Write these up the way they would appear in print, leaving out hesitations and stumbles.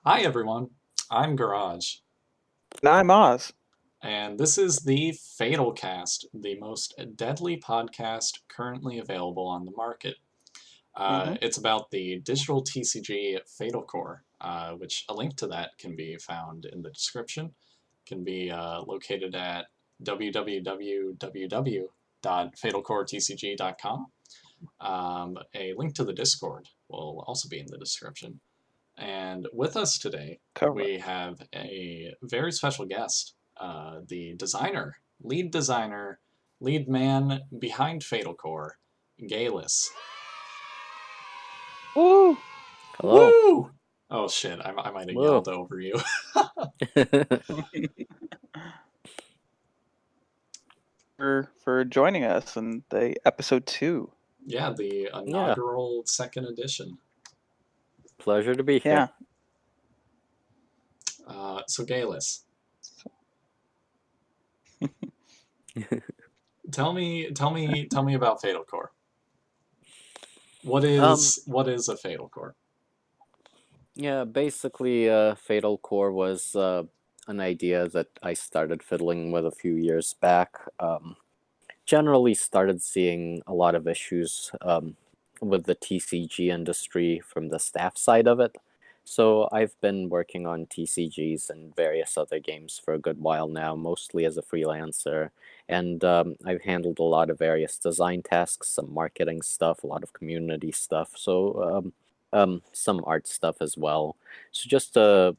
Hi everyone, I'm Garage, And I'm Oz. and this is the Fatal Cast, the most deadly podcast currently available on the market. hmm It's about the digital TCG Fatal Core, which a link to that can be found in the description. Can be located at www.fatalcoretcg.com. A link to the Discord will also be in the description. And with us today, Correct. we have a very special guest, the designer, lead man behind Fatal Core, Ghelas. Woo! Hello. Woo! Oh shit, I might have Whoa. yelled over you. for joining us in the episode 2. Yeah, the Yeah, inaugural second edition. pleasure to be Yeah. here. So Ghelas, tell me about Fatal Core. What Um, is a Fatal Core? yeah, basically, Fatal Core was an idea that I started fiddling with a few years back. Generally started seeing a lot of issues with the TCG industry from the staff side of it. So I've been working on TCGs and various other games for a good while now, mostly as a freelancer. And I've handled a lot of various design tasks, some marketing stuff, a lot of community stuff, some art stuff as well. So just a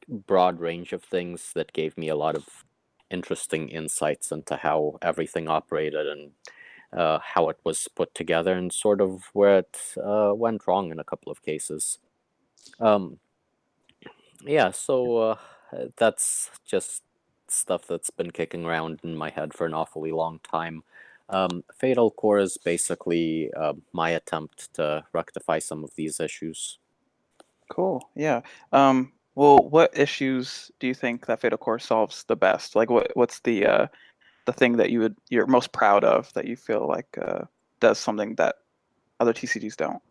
broad range of things that gave me a lot of interesting insights into how everything operated and how it was put together and sort of where it went wrong in a couple of cases. Um, yeah, so that's just stuff that's been kicking around in my head for an awfully long time. Fatal Core is basically my attempt to rectify some of these issues. Cool. Yeah. Well, what issues do you think that Fatal Core solves the best? Like, what's the thing that you're most proud of that you feel like does something that other TCGs don't?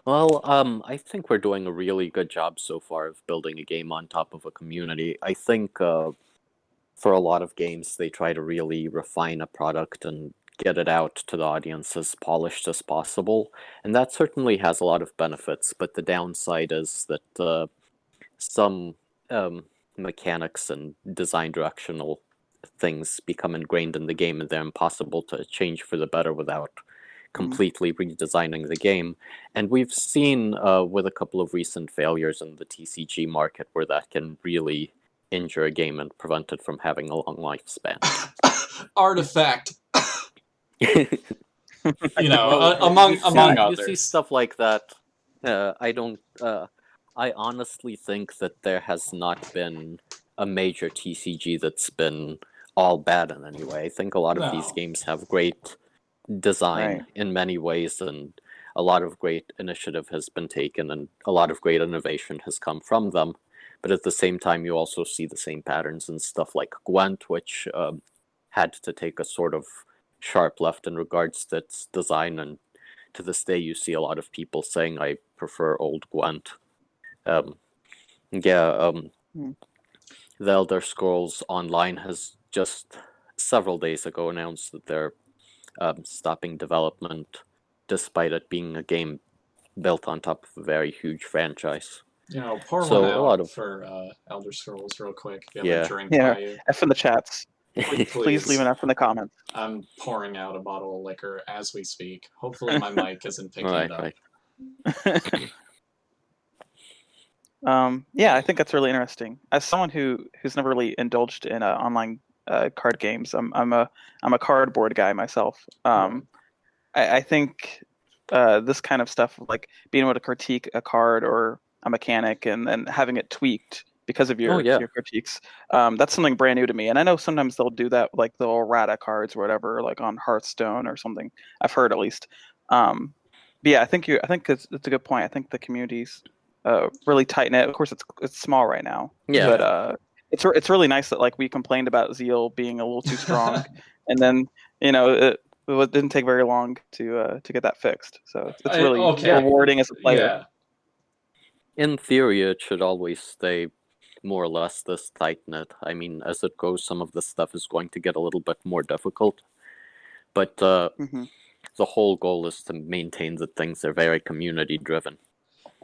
Well, I think we're doing a really good job so far of building a game on top of a community. I think for a lot of games, they try to really refine a product and get it out to the audience as polished as possible. And that certainly has a lot of benefits, but the downside is that some mechanics and design directional things become ingrained in the game and they're impossible to change for the better without hmm completely redesigning the game. And we've seen with a couple of recent failures in the TCG market where that can really injure a game and prevent it from having a long lifespan. Artifact, Well, among you see others. stuff like that. I don't. I honestly think that there has not been a major TCG that's been all bad in any way. I think a lot of these No. games have great design Right. in many ways, and a lot of great initiative has been taken, and a lot of great innovation has come from them. But at the same time, you also see the same patterns in stuff like Gwent, which had to take a sort of sharp left in regards to its design, and to this day, you see a lot of people saying, "I prefer old Gwent." Um, yeah, Mm. the Elder Scrolls Online has just several days ago announced that they're stopping development, despite it being a game built on top of a very huge franchise. Pour one So a out lot of for Elder Scrolls real quick if you have a yeah, drink Yeah. by you. F in the chats. Please leave Please. an F in the comments. I'm pouring out a bottle of liquor as we speak. Hopefully my mic isn't picking it right, up. right, Yeah, I think that's really interesting. As someone who's never really indulged in online card games, I'm a cardboard guy myself. Right. I think this kind of stuff, like being able to critique a card or a mechanic and then having it tweaked because of oh yeah, your critiques, that's something brand new to me. And I know sometimes they'll do that, like they'll errata cards or whatever, like on Hearthstone or something. I've heard at least. But yeah, I think it's a good point. I think the community's really tight knit. Of course, it's small right now, yeah. but Yeah. it's really nice that like we complained about Zeal being a little too strong, and then you know it didn't take very long to get that fixed. So it's really Yeah, Okay. rewarding as a player. Yeah. In theory, it should always stay more or less this tight-knit. I mean, as it goes, some of the stuff is going to get a little bit more difficult, but Mm-hmm. the whole goal is to maintain that things are very community-driven.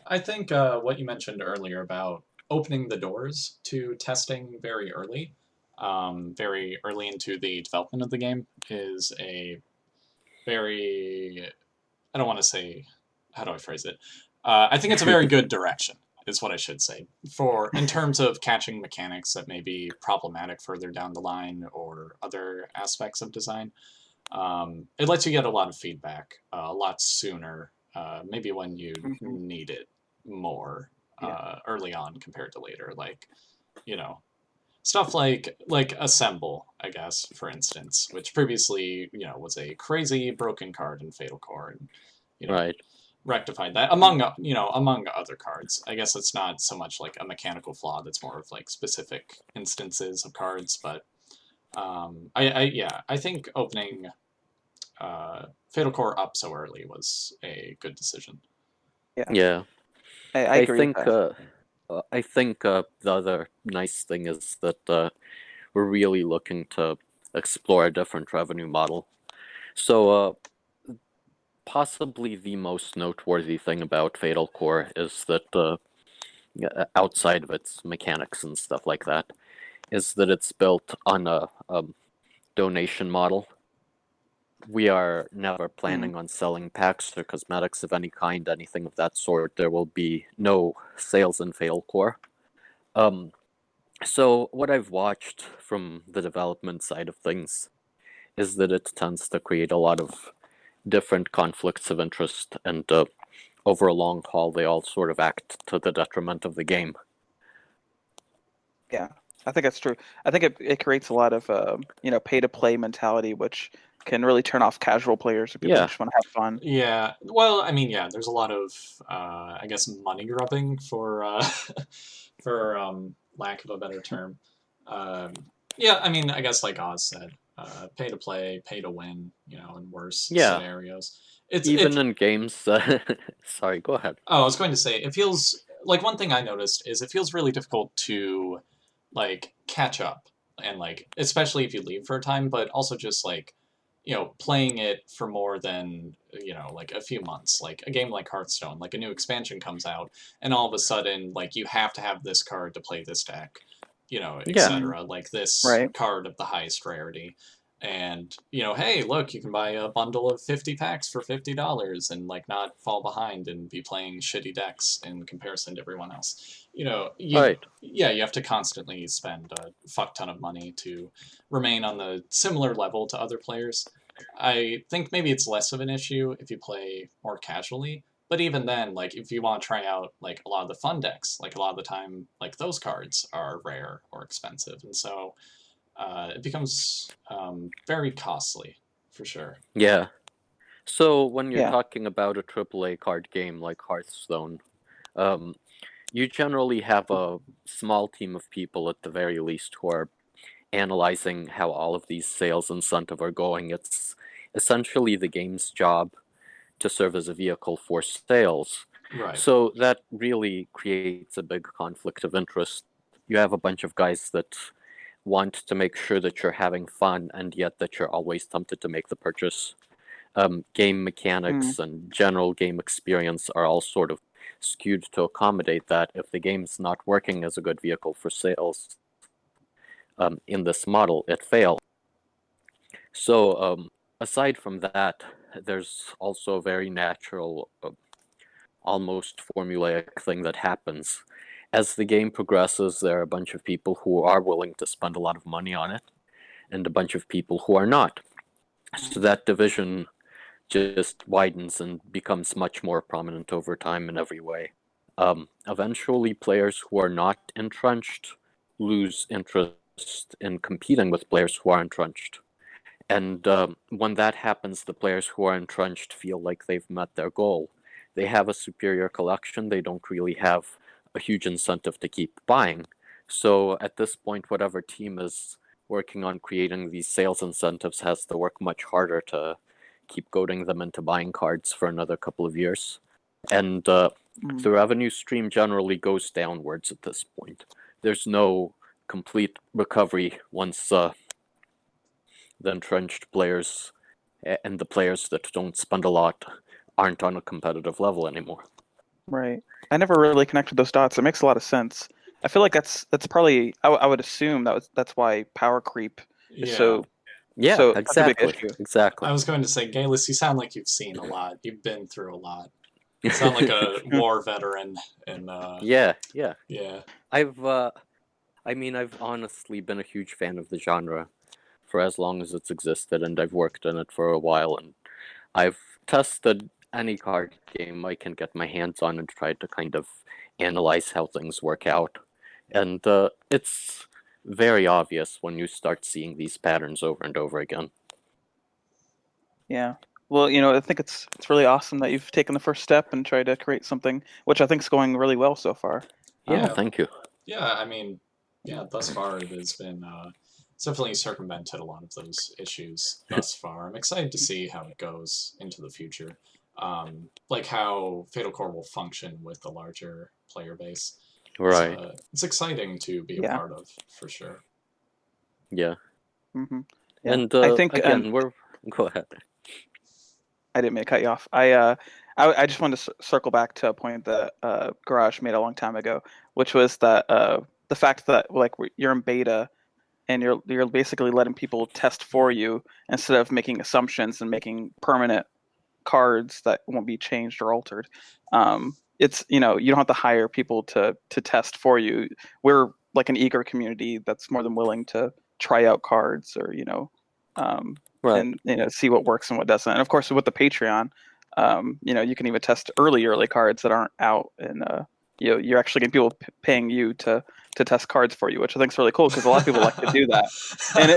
I think what you mentioned earlier about opening the doors to testing very early into the development of the game, is a very, I don't want to say, how do I phrase it? I think it's a very good direction, is what I should say, for in terms of catching mechanics that may be problematic further down the line or other aspects of design. It lets you get a lot of feedback a lot sooner, maybe when you Mm-hmm. need it more Yeah. early on compared to later. Like, you know, stuff like assemble, I guess, for instance, which previously was a crazy broken card in Fatal Core, and you know Right. rectified that among other cards. I guess it's not so much like a mechanical flaw; that's more of like specific instances of cards. But I think opening Fatal Core up so early was a good decision. Yeah. Yeah. I I agree with think that. the other nice thing is that we're really looking to explore a different revenue model. So possibly the most noteworthy thing about Fatal Core is that outside of its mechanics and stuff like that, is that it's built on a donation model. We are never planning on selling packs or cosmetics of any kind, anything of that sort. There will be no sales in Fatal Core. So what I've watched from the development side of things is that it tends to create a lot of different conflicts of interest, and over a long haul, they all sort of act to the detriment of the game. Yeah, I think that's true. I think it creates a lot of pay to play mentality, which can really turn off casual players or people who Yeah. just want to have fun. Yeah, well, I mean, yeah, there's a lot of, I guess, money grubbing for, for lack of a better term. Um, yeah, I mean, I guess like Oz said, pay to play, pay to win, in worse Yeah. scenarios. It's Even it. in games. Sorry, go ahead. Oh, I was going to say, it feels like one thing I noticed is it feels really difficult to like catch up, and like especially if you leave for a time, but also just like playing it for more than like a few months, like a game like Hearthstone, like a new expansion comes out, and all of a sudden like you have to have this card to play this deck, Yeah. etc. Like this Right. card of the highest rarity. And hey, look, you can buy a bundle of 50 packs for $50 and like not fall behind and be playing shitty decks in comparison to everyone else. Right. You have to constantly spend a fuck ton of money to remain on the similar level to other players. I think maybe it's less of an issue if you play more casually, but even then, like if you want to try out like a lot of the fun decks, like a lot of the time, like those cards are rare or expensive, and so it becomes very costly for sure. Yeah. So when you're Yeah. talking about a AAA card game like Hearthstone, um, you generally have a small team of people at the very least who are analyzing how all of these sales incentive are going. It's essentially the game's job to serve as a vehicle for sales. Right. So that really creates a big conflict of interest. You have a bunch of guys that want to make sure that you're having fun and yet that you're always tempted to make the purchase. Game Mm. mechanics and general game experience are all sort of skewed to accommodate that. If the game's not working as a good vehicle for sales in this model, it fails. So, aside from that, there's also a very natural, almost formulaic thing that happens. As the game progresses, there are a bunch of people who are willing to spend a lot of money on it, and a bunch of people who are not. So that division just widens and becomes much more prominent over time in every way. Eventually, players who are not entrenched lose interest in competing with players who are entrenched. And when that happens, the players who are entrenched feel like they've met their goal. They have a superior collection, they don't really have a huge incentive to keep buying. So at this point, whatever team is working on creating these sales incentives has to work much harder to keep goading them into buying cards for another couple of years. And The revenue stream generally goes downwards at this point. There's no complete recovery once the entrenched players and the players that don't spend a lot aren't on a competitive level anymore. Right. I never really connected those dots. It makes a lot of sense. I feel like that's probably I would assume that's why power creep is so such a exactly. big issue. Exactly. I was going to say, Ghelas, you sound like you've seen a lot. You've been through a lot. You sound like a war veteran. And yeah. I've honestly been a huge fan of the genre for as long as it's existed, and I've worked in it for a while, and I've tested any card game I can get my hands on and tried to kind of analyze how things work out. And it's very obvious when you start seeing these patterns over and over again. Yeah. Well, I think it's really awesome that you've taken the first step and tried to create something, which I think is going really well so far. Yeah, thank you. Yeah, I mean, thus far it has been it's definitely circumvented a lot of those issues thus far. I'm excited to see how it goes into the future. Like how Fatal Core will function with a larger player base. Right. It's exciting to be a part of, for sure. Yeah. Mm-hmm. Yeah. And I think again, go ahead. I didn't mean to cut you off. I just wanted to circle back to a point that Garage made a long time ago, which was that the fact that like you're in beta and you're basically letting people test for you instead of making assumptions and making permanent cards that won't be changed or altered. It's you don't have to hire people to test for you. We're like an eager community that's more than willing to try out cards or right. and see what works and what doesn't. And of course with the Patreon, you can even test early cards that aren't out, and you're actually getting people paying you to test cards for you, which I think is really cool because a lot of people like to do that. And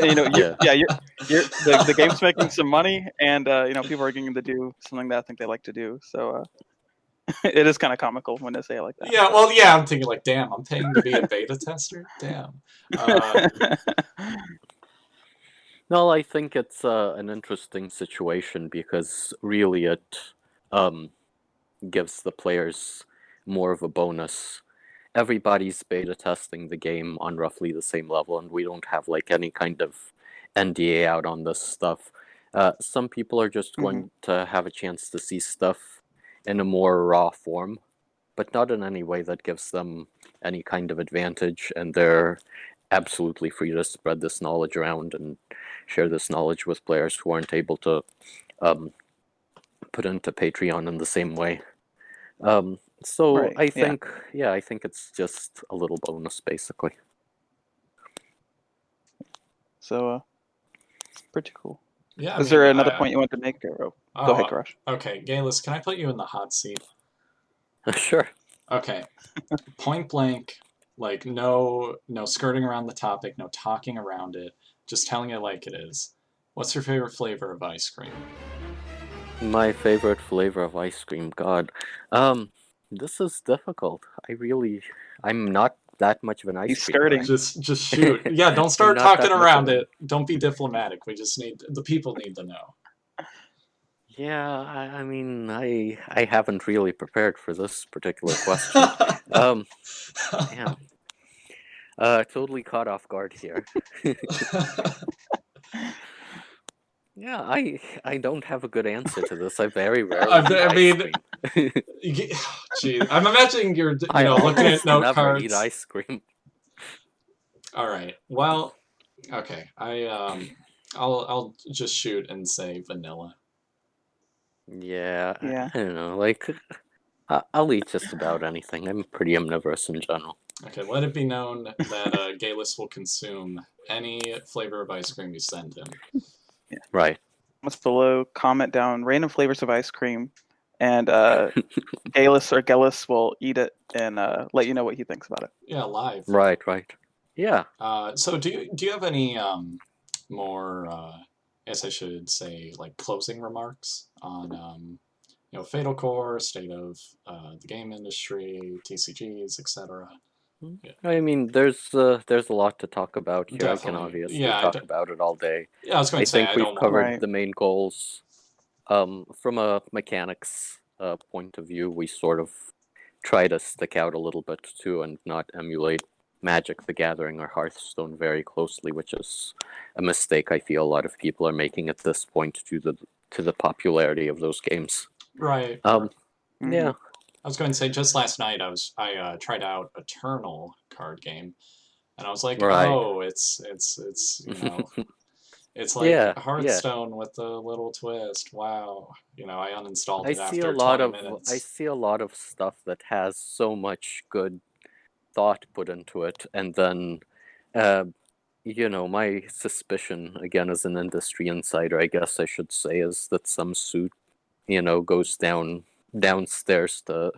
the game's making some money, and people are getting to do something that I think they like to do. So it is kind of comical when they say it like that. Yeah, well, yeah, I'm thinking like, damn, I'm paying to be a beta tester. Damn. No, I think it's an interesting situation because really it gives the players more of a bonus. Everybody's beta testing the game on roughly the same level, and we don't have like any kind of NDA out on this stuff. Some people are just going to have a chance to see stuff in a more raw form, but not in any way that gives them any kind of advantage, and they're absolutely free to spread this knowledge around and share this knowledge with players who aren't able to put into Patreon in the same way. So right, I think, I think it's just a little bonus, basically. So, pretty cool. Yeah. Is there another point you want to make? Or, go ahead, Crush. Okay, Ghelas, can I put you in the hot seat? Sure. Okay. Point blank, like no skirting around the topic, no talking around it, just telling it like it is. What's your favorite flavor of ice cream? My favorite flavor of ice cream, God. This is difficult. I'm not that much of an ice cream skirting. guy. Just shoot. Yeah, don't start talking around it. Don't be diplomatic. We just the people need to know. Yeah, I mean, I haven't really prepared for this particular question. Damn. Totally caught off guard here. Yeah, I don't have a good answer to this. I very rarely Geez, I'm imagining you're looking at note never cards. Eat ice cream. All right. Well, okay. I'll just shoot and say vanilla. Yeah. I don't know. Like, I'll eat just about anything. I'm pretty omnivorous in general. Okay, let it be known that Ghelas will consume any flavor of ice cream you send him. Yeah. Right. Comments below, comment down random flavors of ice cream, and Ghelas will eat it and let you know what he thinks about it. Yeah, live. Right. Yeah. So do you have any more, I guess I should say, like closing remarks on Fatal Core, state of the game industry, TCGs, etc.? Yeah. I mean, there's a lot to talk about here. Definitely. I can obviously talk about it all day. Yeah, I was going to say, I think we've covered the main goals. From a mechanics point of view, we sort of try to stick out a little bit too and not emulate Magic the Gathering or Hearthstone very closely, which is a mistake I feel a lot of people are making at this point to the popularity of those games. Right. Yeah. I was going to say, just last night I tried out Eternal card game, and I was like, Right. oh, it's it's like Yeah. Hearthstone with a little twist. Wow. I uninstalled I it see a after lot 20 of I minutes. see a lot of stuff that has so much good thought put into it, and then uh, my suspicion, again, as an industry insider, I guess I should say, is that some suit, goes downstairs to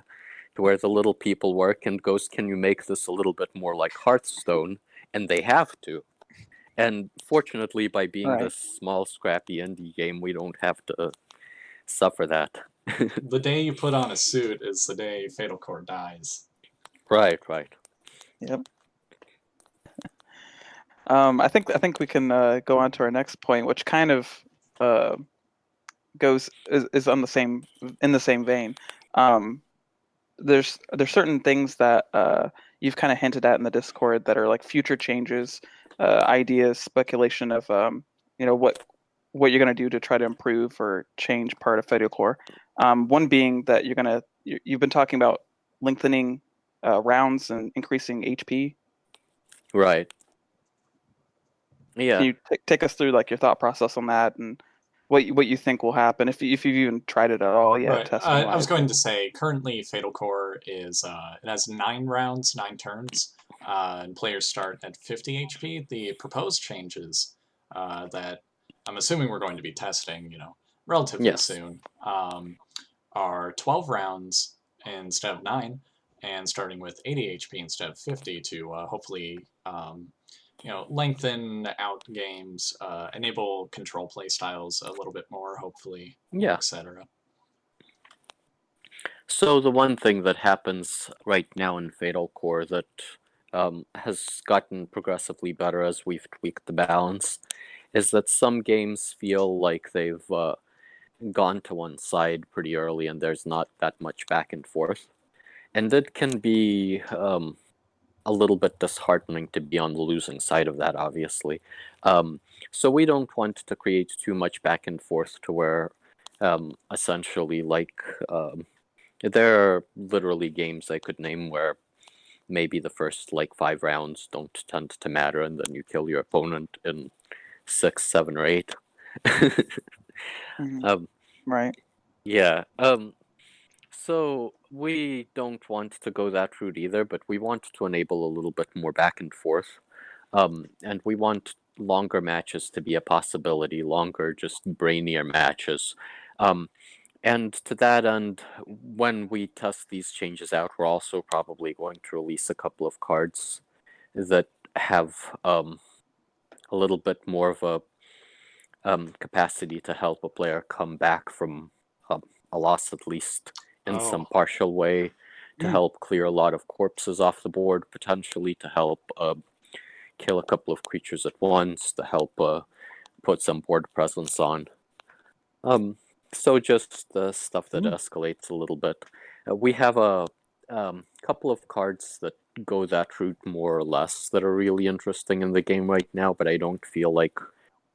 where the little people work and goes, can you make this a little bit more like Hearthstone? And they have to. And fortunately, by being Right. this small, scrappy indie game, we don't have to suffer that. The day you put on a suit is the day Fatal Core dies. Right. Yep. I think we can go on to our next point, which kind of is on in the same vein. There's certain things that you've kind of hinted at in the Discord that are like future changes, ideas, speculation of what you're gonna do to try to improve or change part of Fatal Core. One being that you've been talking about lengthening rounds and increasing HP. Right. Yeah. Can you take us through like your thought process on that and what you think will happen if you've even tried it at all yet, Right. testing I was wise? going to say, currently Fatal Core is it has 9 rounds, 9 turns, and players start at 50 HP. The proposed changes that I'm assuming we're going to be testing, relatively Yes. soon, are 12 rounds instead of 9, and starting with 80 HP instead of 50 to hopefully lengthen out games, enable control play styles a little bit more, hopefully, Yeah. etc. So the one thing that happens right now in Fatal Core that has gotten progressively better as we've tweaked the balance is that some games feel like they've gone to one side pretty early and there's not that much back and forth. And that can be a little bit disheartening to be on the losing side of that, obviously. So we don't want to create too much back and forth to where essentially there are literally games I could name where maybe the first 5 rounds don't tend to matter, and then you kill your opponent in 6, 7, or 8. Mhm. um, Right. yeah. So we don't want to go that route either, but we want to enable a little bit more back and forth. And we want longer matches to be a possibility, longer, just brainier matches. And to that end, when we test these changes out, we're also probably going to release a couple of cards that have a little bit more of a capacity to help a player come back from a loss, at least in some Oh, partial way, to Mm. help clear a lot of corpses off the board, potentially to help kill a couple of creatures at once, to help put some board presence on. So just the stuff that escalates a little bit. We have a couple of cards that go that route more or less that are really interesting in the game right now, but I don't feel like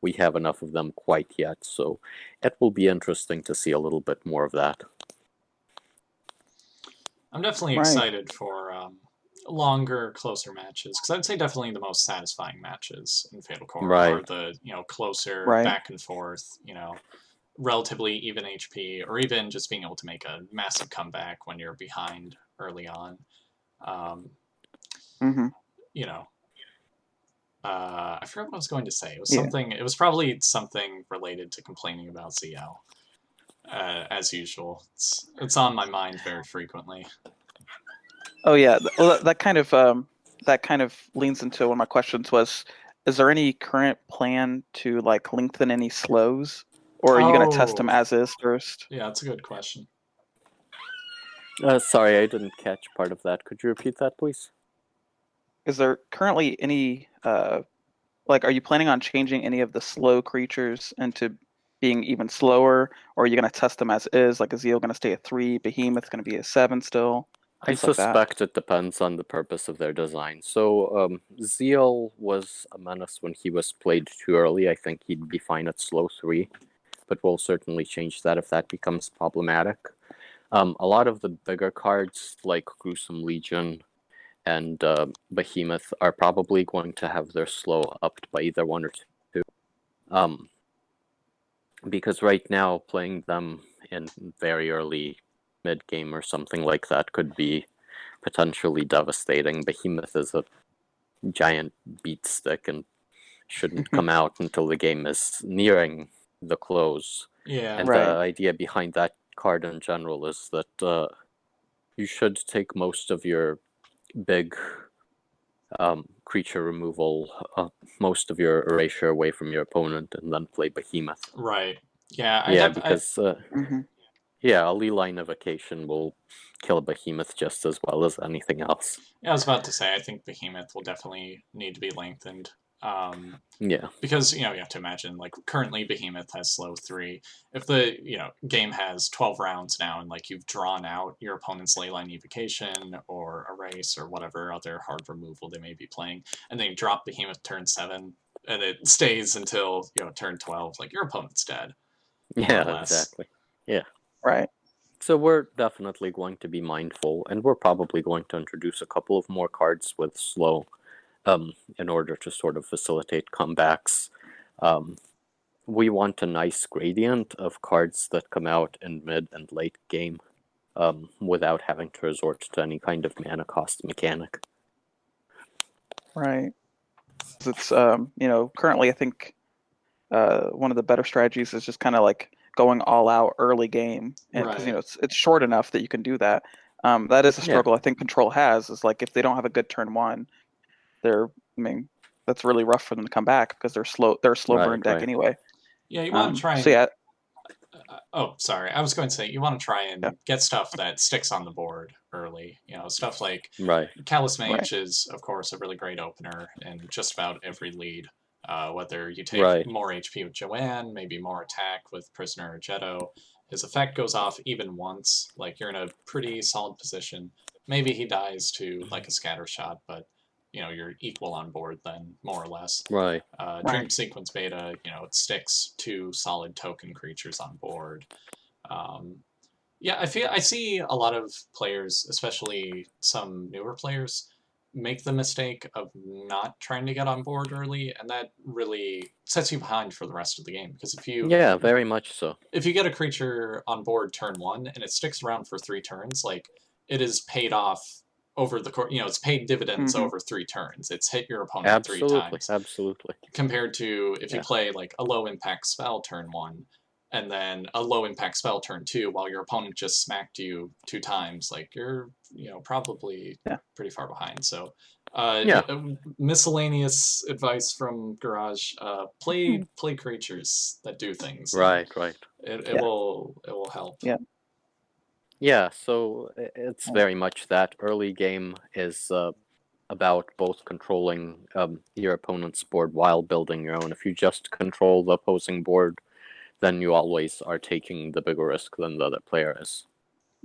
we have enough of them quite yet. So it will be interesting to see a little bit more of that. I'm definitely Right. excited for longer, closer matches because I'd say definitely the most satisfying matches in Fatal Core are Right. the closer Right. back and forth, relatively even HP, or even just being able to make a massive comeback when you're behind early on. Um, Mm-hmm. you know, I forgot what I was going to say. It was Yeah. something. It was probably something related to complaining about ZL. As usual, it's on my mind very frequently. Oh yeah. Well, that kind of leans into one of my questions was, is there any current plan to like lengthen any slows, or are you gonna test them Oh, as is first? yeah, that's a good question. Sorry, I didn't catch part of that. Could you repeat that, please? Is there currently any are you planning on changing any of the slow creatures into being even slower, or are you gonna test them as is? Like, is Zeal gonna stay at 3, Behemoth's gonna be a 7 still? I things like that. suspect it depends on the purpose of their design. So, Zeal was a menace when he was played too early. I think he'd be fine at slow 3, but we'll certainly change that if that becomes problematic. A lot of the bigger cards, like Gruesome Legion and Behemoth, are probably going to have their slow upped by either 1 or 2. Because right now, playing them in very early mid-game or something like that could be potentially devastating. Behemoth is a giant beat stick and shouldn't come out until the game is nearing the close. Yeah. And Right. the idea behind that card in general is that you should take most of your big creature removal, most of your erasure away from your opponent, and then play Behemoth. Right. Yeah. Because a Lee Line Evocation will kill Behemoth just as well as anything else. Yeah, I was about to say, I think Behemoth will definitely need to be lengthened. Yeah. Because, you have to imagine, like, currently Behemoth has slow 3. If the, game has 12 rounds now and, like, you've drawn out your opponent's Leyline Evocation or Erase or whatever other hard removal they may be playing, and then you drop Behemoth turn 7, and it stays until, turn 12, like, your opponent's dead. Yeah, exactly. Yeah. Right. So we're definitely going to be mindful, and we're probably going to introduce a couple of more cards with slow, in order to sort of facilitate comebacks. We want a nice gradient of cards that come out in mid and late game, without having to resort to any kind of mana cost mechanic. Right. It's currently I think one of the better strategies is just kind of like going all out early game, and because it's short enough that you can do that. That is a struggle I think Control has, is like if they don't have a good turn 1, that's really rough for them to come back because they're a slow burn deck anyway. Yeah, you want to try and... So yeah. Oh, sorry. I was going to say, you want to try and get stuff that sticks on the board early. Stuff like Callous Mage is, of course, a really great opener in just about every lead. Whether you take more HP with Joanne, maybe more attack with Prisoner or Jetto, his effect goes off even once. Like, you're in a pretty solid position. Maybe he dies to, like, a scatter shot, but you're equal on board then, more or less. Dream Sequence Beta, it sticks 2 solid token creatures on board. I see a lot of players, especially some newer players, make the mistake of not trying to get on board early, and that really sets you behind for the rest of the game. Because if you... Yeah, very much so. If you get a creature on board turn 1, and it sticks around for 3 turns, like, it is paid off over the course, it's paid dividends over 3 turns. It's hit your opponent 3 times. Absolutely. Compared to if you play like a low impact spell turn 1, and then a low impact spell turn 2, while your opponent just smacked you 2 times, like, you're probably pretty far behind. So miscellaneous advice from Garage: play creatures that do things. Right. It will help. Yeah, so it's very much that. Early game is about both controlling your opponent's board while building your own. If you just control the opposing board, then you always are taking the bigger risk than the other player is.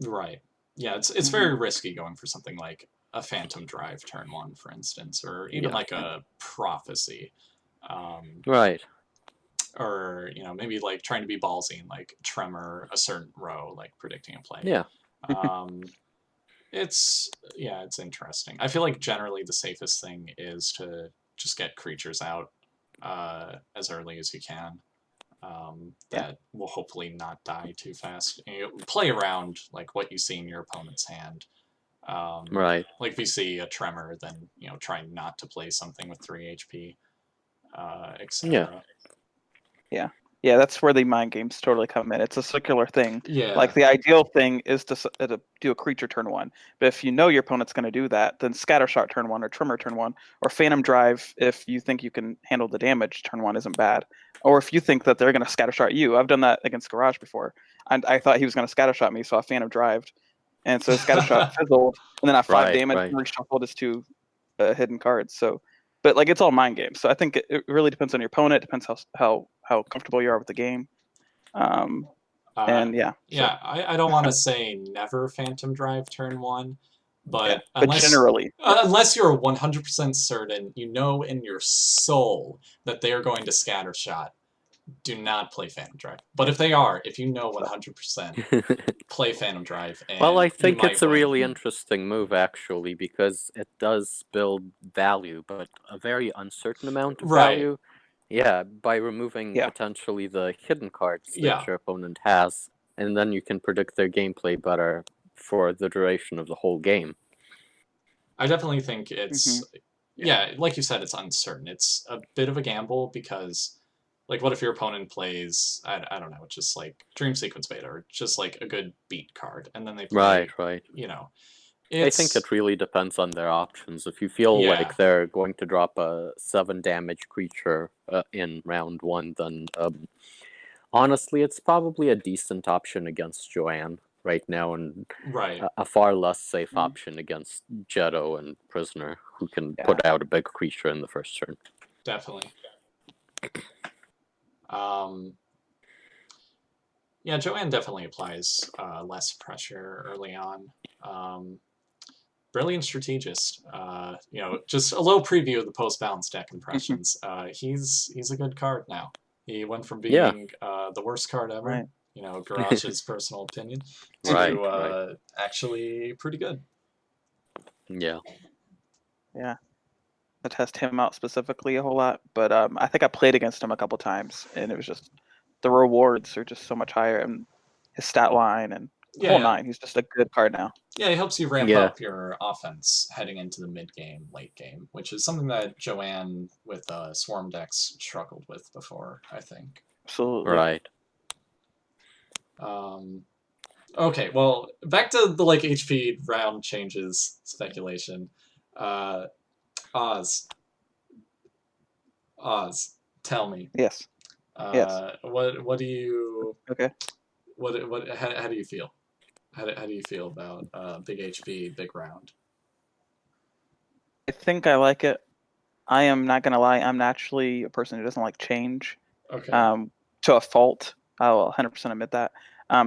Right. Yeah, it's very risky going for something like a Phantom Drive turn 1, for instance, or even like a Prophecy. Or, maybe like trying to be ballsy and like Tremor a certain row, like predicting a play. Yeah. It's interesting. I feel like generally the safest thing is to just get creatures out as early as you can. That will hopefully not die too fast. Play around like what you see in your opponent's hand. Like if you see a Tremor, then try not to play something with 3 HP, etc. Yeah, that's where the mind games totally come in. It's a circular thing. Yeah. Like, the ideal thing is to do a creature turn 1. But if you know your opponent's going to do that, then Scattershot turn 1 or Tremor turn 1 or Phantom Drive, if you think you can handle the damage, turn 1 isn't bad. Or if you think that they're going to Scattershot you. I've done that against Garage before. And I thought he was going to Scattershot me, so I Phantom Drived. And so Scattershot fizzled, and then I 5 damage and reshuffled his 2 hidden cards. So, but like, it's all mind games. So I think it really depends on your opponent. It depends how comfortable you are with the game. I don't want to say never Phantom Drive turn 1, But But generally, unless you're 100% certain, you know in your soul that they are going to scatter shot, do not play Phantom Drive. But if you know 100%, play Phantom Drive, and Well, I you think might it's a win. really interesting move, actually, because it does build value, but a very uncertain amount of Right. value. Yeah, by removing Yeah. potentially the hidden cards that Yeah. your opponent has, and then you can predict their gameplay better for the duration of the whole game. I definitely think it's, Mhm. yeah, like you said, it's uncertain. It's a bit of a gamble because, like, what if your opponent plays, I don't know, just like Dream Sequence Beta, or just like a good beat card, and then they play, Right. you know, I think it's, it really depends on their options. If you feel yeah, like they're going to drop a 7 damage creature in round 1, then honestly, it's probably a decent option against Joanne right now, and right, a far less safe Mhm. option against Jetto and Prisoner, who can Yeah. put out a big creature in the first turn. definitely. Yeah, Joanne definitely applies less pressure early on. Brilliant strategist. Just a little preview of the post balance deck impressions. He's a good card now. He went from Yeah, being the worst card ever, Right. Garage's personal opinion, right. to actually pretty good. Yeah. Yeah. I test him out specifically a whole lot, but I think I played against him a couple times, and it was just the rewards are just so much higher, and his stat line and the whole Yeah, nine. He's just a good card now. yeah, it helps you ramp Yeah. up your offense heading into the mid game, late game, which is something that Joanne with Swarm decks struggled with before, I think. Absolutely. Right. Okay, well, back to the HP round changes speculation. Oz, Oz, tell me. Yes. Yes. What do you Okay. how do you feel? How do you feel about big HP, big round? I think I like it. I am not gonna lie. I'm naturally a person who doesn't like change. Okay. To a fault. I will 100% admit that.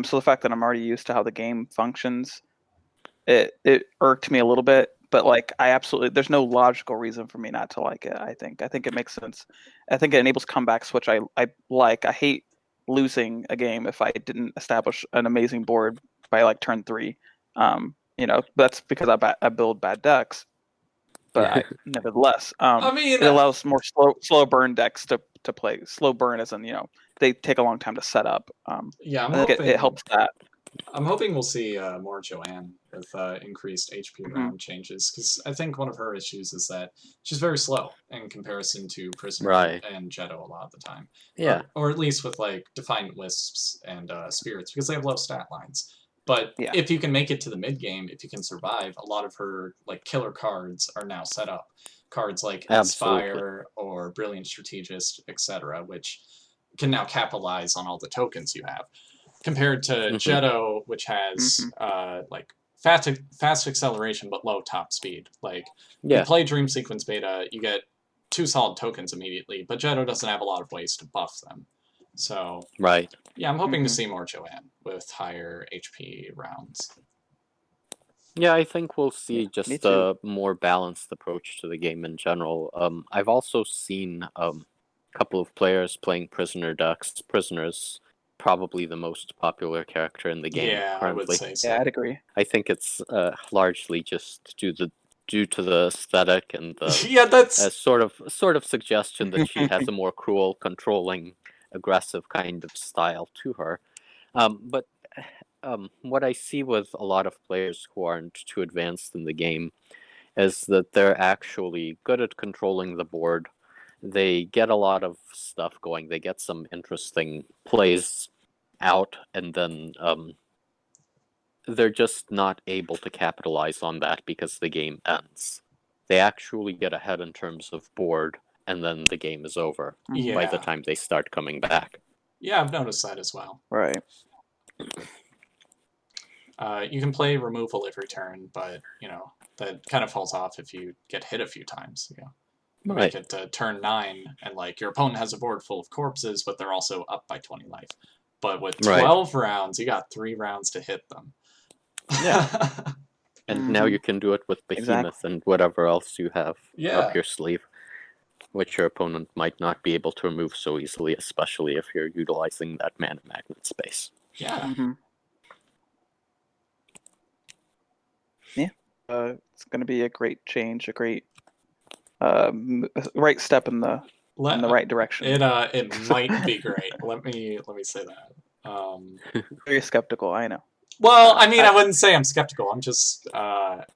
So the fact that I'm already used to how the game functions, it irked me a little bit. But like, there's no logical reason for me not to like it. I think it makes sense. I think it enables comebacks, which I like. I hate losing a game if I didn't establish an amazing board by like turn 3. That's because I build bad decks. But nevertheless, I mean, it allows more slow burn decks to play. Slow burn, as in they take a long time to set up. yeah, I think it helps that. I'm hoping we'll see more Joanne with increased HP Mhm. round changes, because I think one of her issues is that she's very slow in comparison to Prisoner Right. and Jetto a lot of the time. Yeah. Or at least with like Defiant Wisps and Spirits, because they have low stat lines. But Yeah. if you can make it to the mid game, if you can survive, a lot of her like killer cards are now set up. Cards like Absolutely. Inspire or Brilliant Strategist, etc., which can now capitalize on all the tokens you have. Compared to Jetto, which has like fast acceleration but low top speed. Like you play Dream Sequence Beta, you get 2 solid tokens immediately, but Jetto doesn't have a lot of ways to buff them. So Right. yeah, I'm hoping to see more Joanne with higher HP rounds. Yeah, I think we'll see me just too. a more balanced approach to the game in general. I've also seen a couple of players playing Prisoner decks. Prisoner's probably the most popular character in the game Yeah, currently. I would say so. Yeah, I'd agree. I think it's largely just due to the aesthetic and the yeah, that's sort of suggestion that she has a more cruel, controlling, aggressive kind of style to her. But what I see with a lot of players who aren't too advanced in the game is that they're actually good at controlling the board. They get a lot of stuff going. They get some interesting plays out, and then they're just not able to capitalize on that because the game ends. They actually get ahead in terms of board, and then the game is over by the time they start coming back. Yeah, I've noticed that as well. Right. You can play removal every turn, but that kind of falls off if you get hit a few times. You make it to turn 9, and like your opponent has a board full of corpses, but they're also up by 20 life. But with 12 rounds, you got 3 rounds to hit them. Yeah. And now you can do it with Behemoth and whatever else you have up your sleeve, which your opponent might not be able to remove so easily, especially if you're utilizing that mana magnet space. Yeah. Yeah. It's going to be a great change, a great right step in the right direction. It might be great. Let me say that. Very skeptical, I know. Well, I mean, I wouldn't say I'm skeptical. I'm just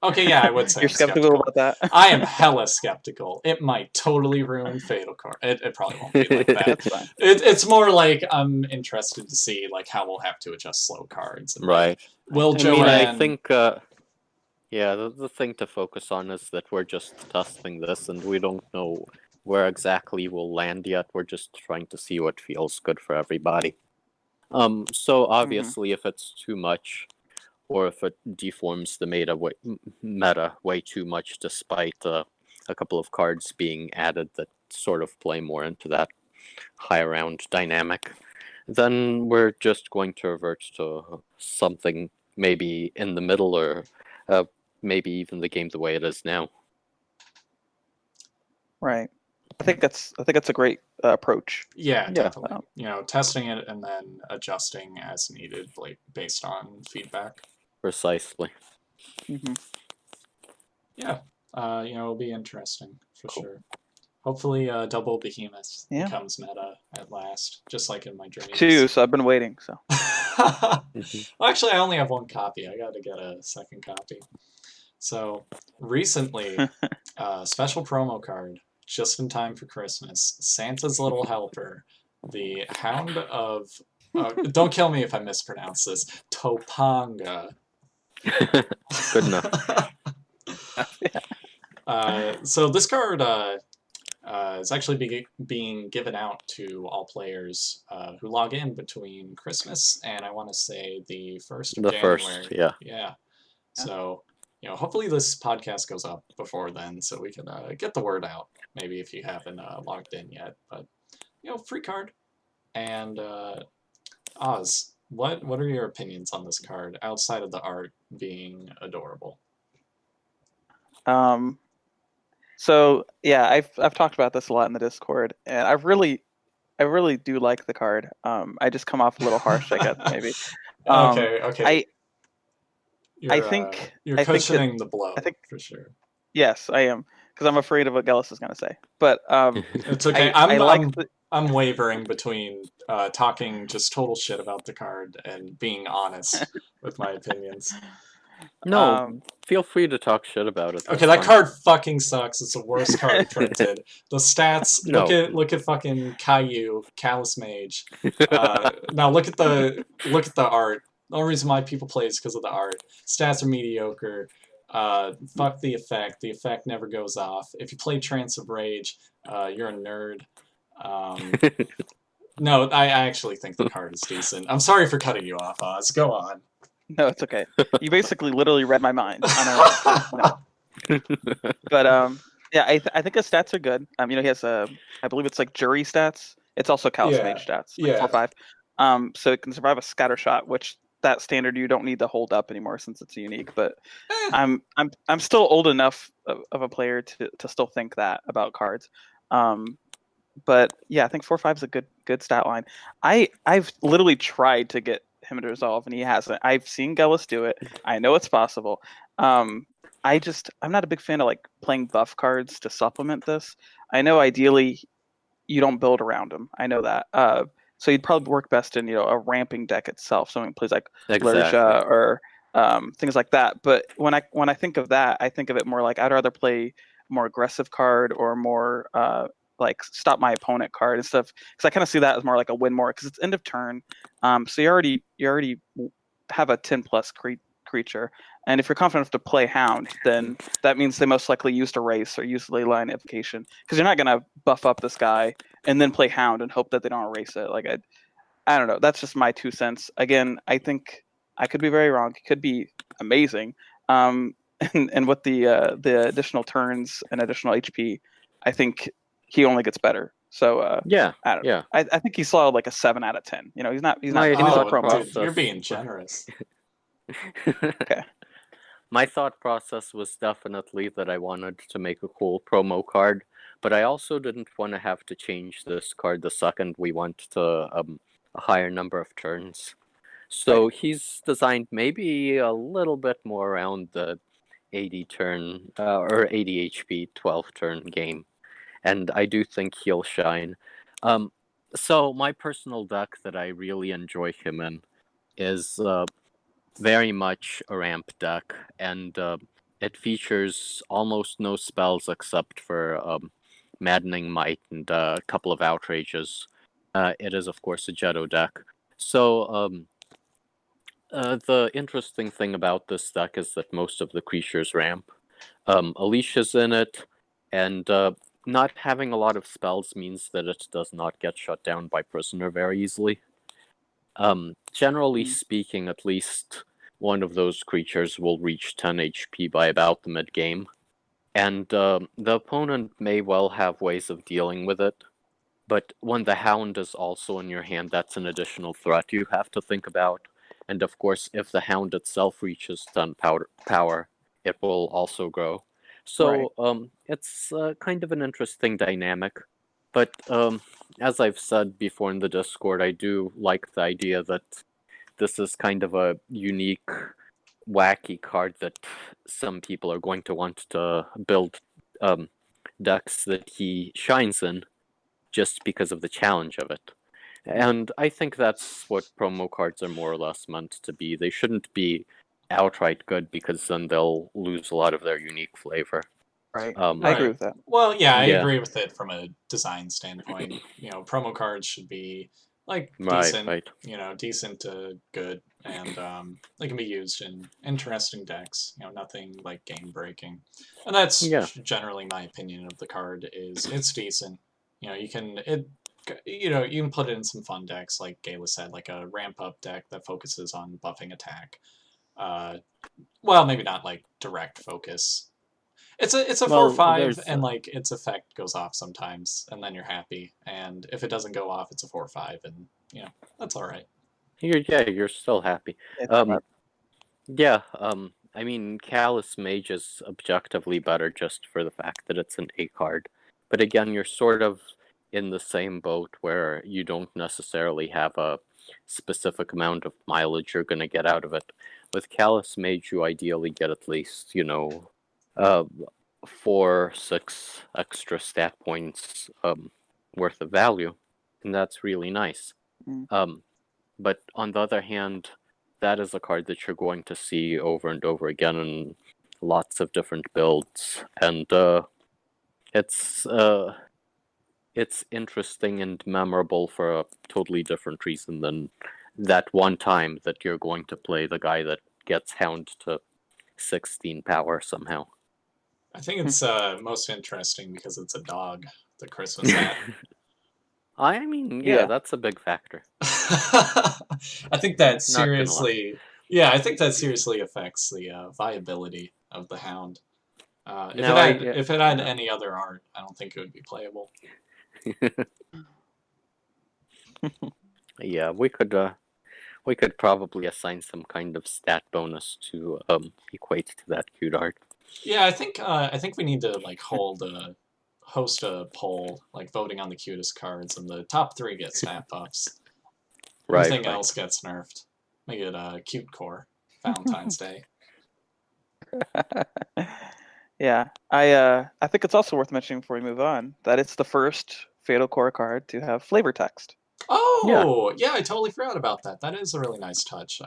okay. Yeah, I would say you're I'm skeptical about that. I am hella skeptical. It might totally ruin Fatal Card. It probably won't be like that. That's fine. It's more like I'm interested to see like how we'll have to adjust slow cards. And, right. Will I Joanne? mean, I think. Yeah, the thing to focus on is that we're just testing this, and we don't know where exactly we'll land yet. We're just trying to see what feels good for everybody. So obviously, if it's too much, or if it deforms the meta way too much, despite a couple of cards being added that sort of play more into that high round dynamic, then we're just going to revert to something maybe in the middle, or maybe even the game the way it is now. Right. I think that's a great approach. Yeah, definitely. Testing it and then adjusting as needed, like based on feedback. Precisely. Yeah. It'll be interesting for sure. Hopefully, double Behemoth becomes meta at last, just like in my dreams. Too. So I've been waiting. So. Well, actually, I only have one copy. I got to get a second copy. So recently, special promo card. Just in time for Christmas, Santa's Little Helper, the Hound of... don't kill me if I mispronounce this. Topanga. Good enough. So this card is actually being given out to all players who log in between Christmas and I want to say the 1st of January. Yeah. So, hopefully this podcast goes up before then so we can get the word out. Maybe if you haven't logged in yet, but free card. And Oz, what are your opinions on this card outside of the art being adorable? So yeah, I've talked about this a lot in the Discord, and I really do like the card. I just come off a little harsh, I guess maybe. Okay. I think you're cushioning the blow. I think for sure. Yes, I am. Because I'm afraid of what Ghelas is going to say. But it's okay. I'm wavering between talking just total shit about the card and being honest with my opinions. No, feel free to talk shit about it. Okay, that card fucking sucks. It's the worst card printed. The stats. Look at fucking Caillou, Callous Mage. Now look at the art. The only reason why people play is because of the art. Stats are mediocre. Fuck the effect. The effect never goes off. If you play Trance of Rage, you're a nerd. No, I actually think the card is decent. I'm sorry for cutting you off, Oz. Go on. No, it's okay. You basically literally read my mind. I don't know. But yeah, I think his stats are good. He has I believe it's like jury stats. It's also Callous Mage stats. Like 4/5. So it can survive a scatter shot, which that standard you don't need to hold up anymore since it's unique. But I'm still old enough of a player to still think that about cards. But yeah, I think 4/5 is a good stat line. I've literally tried to get him to resolve, and he hasn't. I've seen Ghelas do it. I know it's possible. I'm not a big fan of like playing buff cards to supplement this. I know ideally you don't build around him. I know that. So you'd probably work best in a ramping deck itself. Someone plays like Lerja or things like that. But when I think of that, I think of it more like I'd rather play a more aggressive card or more like stop my opponent card and stuff. Because I kind of see that as more like a win more because it's end of turn. So you already have a 10+ creature. And if you're confident enough to play Hound, then that means they most likely used Erase or used Leyline Evocation. Because you're not going to buff up this guy and then play Hound and hope that they don't erase it. Like I don't know. That's just my 2 cents. Again, I think I could be very wrong. It could be amazing. And with the additional turns and additional HP, I think he only gets better. So I don't know. I think he's solid like a 7 out of 10. He's not promo. Dude, you're being generous. Okay. My thought process was definitely that I wanted to make a cool promo card, but I also didn't want to have to change this card the second we went to a higher number of turns. So he's designed maybe a little bit more around the 80 turn or 80 HP 12 turn game, and I do think he'll shine. So my personal deck that I really enjoy him in is very much a ramp deck, and it features almost no spells except for Maddening Might and a couple of outrages. It is, of course, a Jetto deck. So the interesting thing about this deck is that most of the creatures ramp. Alicia's in it, and not having a lot of spells means that it does not get shut down by Prisoner very easily. Generally speaking, at least one of those creatures will reach 10 HP by about the mid-game, and the opponent may well have ways of dealing with it, but when the Hound is also in your hand, that's an additional threat you have to think about. And of course, if the Hound itself reaches 10 power, it will also grow. So it's kind of an interesting dynamic. But as I've said before in the Discord, I do like the idea that this is kind of a unique, wacky card that some people are going to want to build decks that he shines in just because of the challenge of it. And I think that's what promo cards are more or less meant to be. They shouldn't be outright good because then they'll lose a lot of their unique flavor. Right. I agree with that. Well, yeah, I Yeah. agree with it from a design standpoint. Promo cards should be like Right, decent, right. decent to good, and they can be used in interesting decks. Nothing like game breaking, and that's Yeah. generally my opinion of the card. Is it's decent. You can put it in some fun decks, like Ghelas said, like a ramp up deck that focuses on buffing attack. Well, maybe not like direct focus. It's a Well, 4/5, there's, and like its effect goes off sometimes, and then you're happy. And if it doesn't go off, it's a 4/5, and that's all right. You're still happy. Yeah, I mean, Callous Mage is objectively better just for the fact that it's an A card. But again, you're sort of in the same boat where you don't necessarily have a specific amount of mileage you're going to get out of it. With Callous Mage, you ideally get at least, 4-6 extra stat points worth of value, and that's really nice. But on the other hand, that is a card that you're going to see over and over again in lots of different builds, and it's interesting and memorable for a totally different reason than that one time that you're going to play the guy that gets Hound to 16 power somehow. I think it's most interesting because it's a dog, the Christmas hat. I mean, yeah, that's a big factor. I think that seriously, I think that seriously affects the viability of the Hound. If it had any other art, I don't think it would be playable. Yeah, we could probably assign some kind of stat bonus to equate to that cute art. Yeah, I think we need to like host a poll, like voting on the cutest cards, and the top 3 get stat buffs. Everything else gets nerfed. Make it cute core Valentine's Day. Yeah, I think it's also worth mentioning before we move on that it's the first Fatal Core card to have flavor text. Oh, yeah, I totally forgot about that. That is a really nice touch.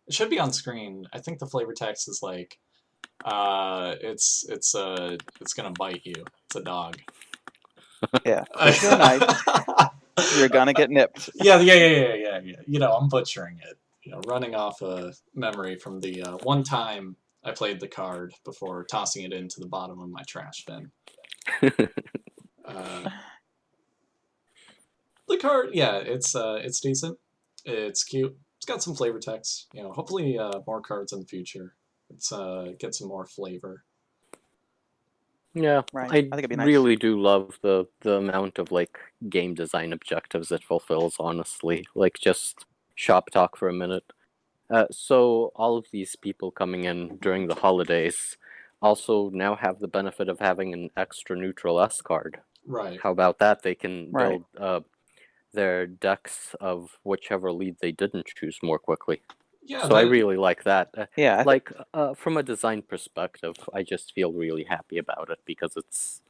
It should be on screen. I think the flavor text is like, it's gonna bite you. It's a dog. Yeah, if you're nice, you're gonna get nipped. Yeah. I'm butchering it. Running off a memory from the one time I played the card before tossing it into the bottom of my trash bin. The card, yeah, it's decent. It's cute. It's got some flavor text. Hopefully more cards in the future. It's get some more flavor. Yeah, right. I think it'd be nice. Really do love the amount of like game design objectives it fulfills. Honestly, like just shop talk for a minute. So all of these people coming in during the holidays also now have the benefit of having an extra neutral S card. Right. How about that? They can Right. build their decks of whichever lead they didn't choose more quickly. Yeah. So I really like that. Yeah, From a design perspective, I just feel really happy about it because it's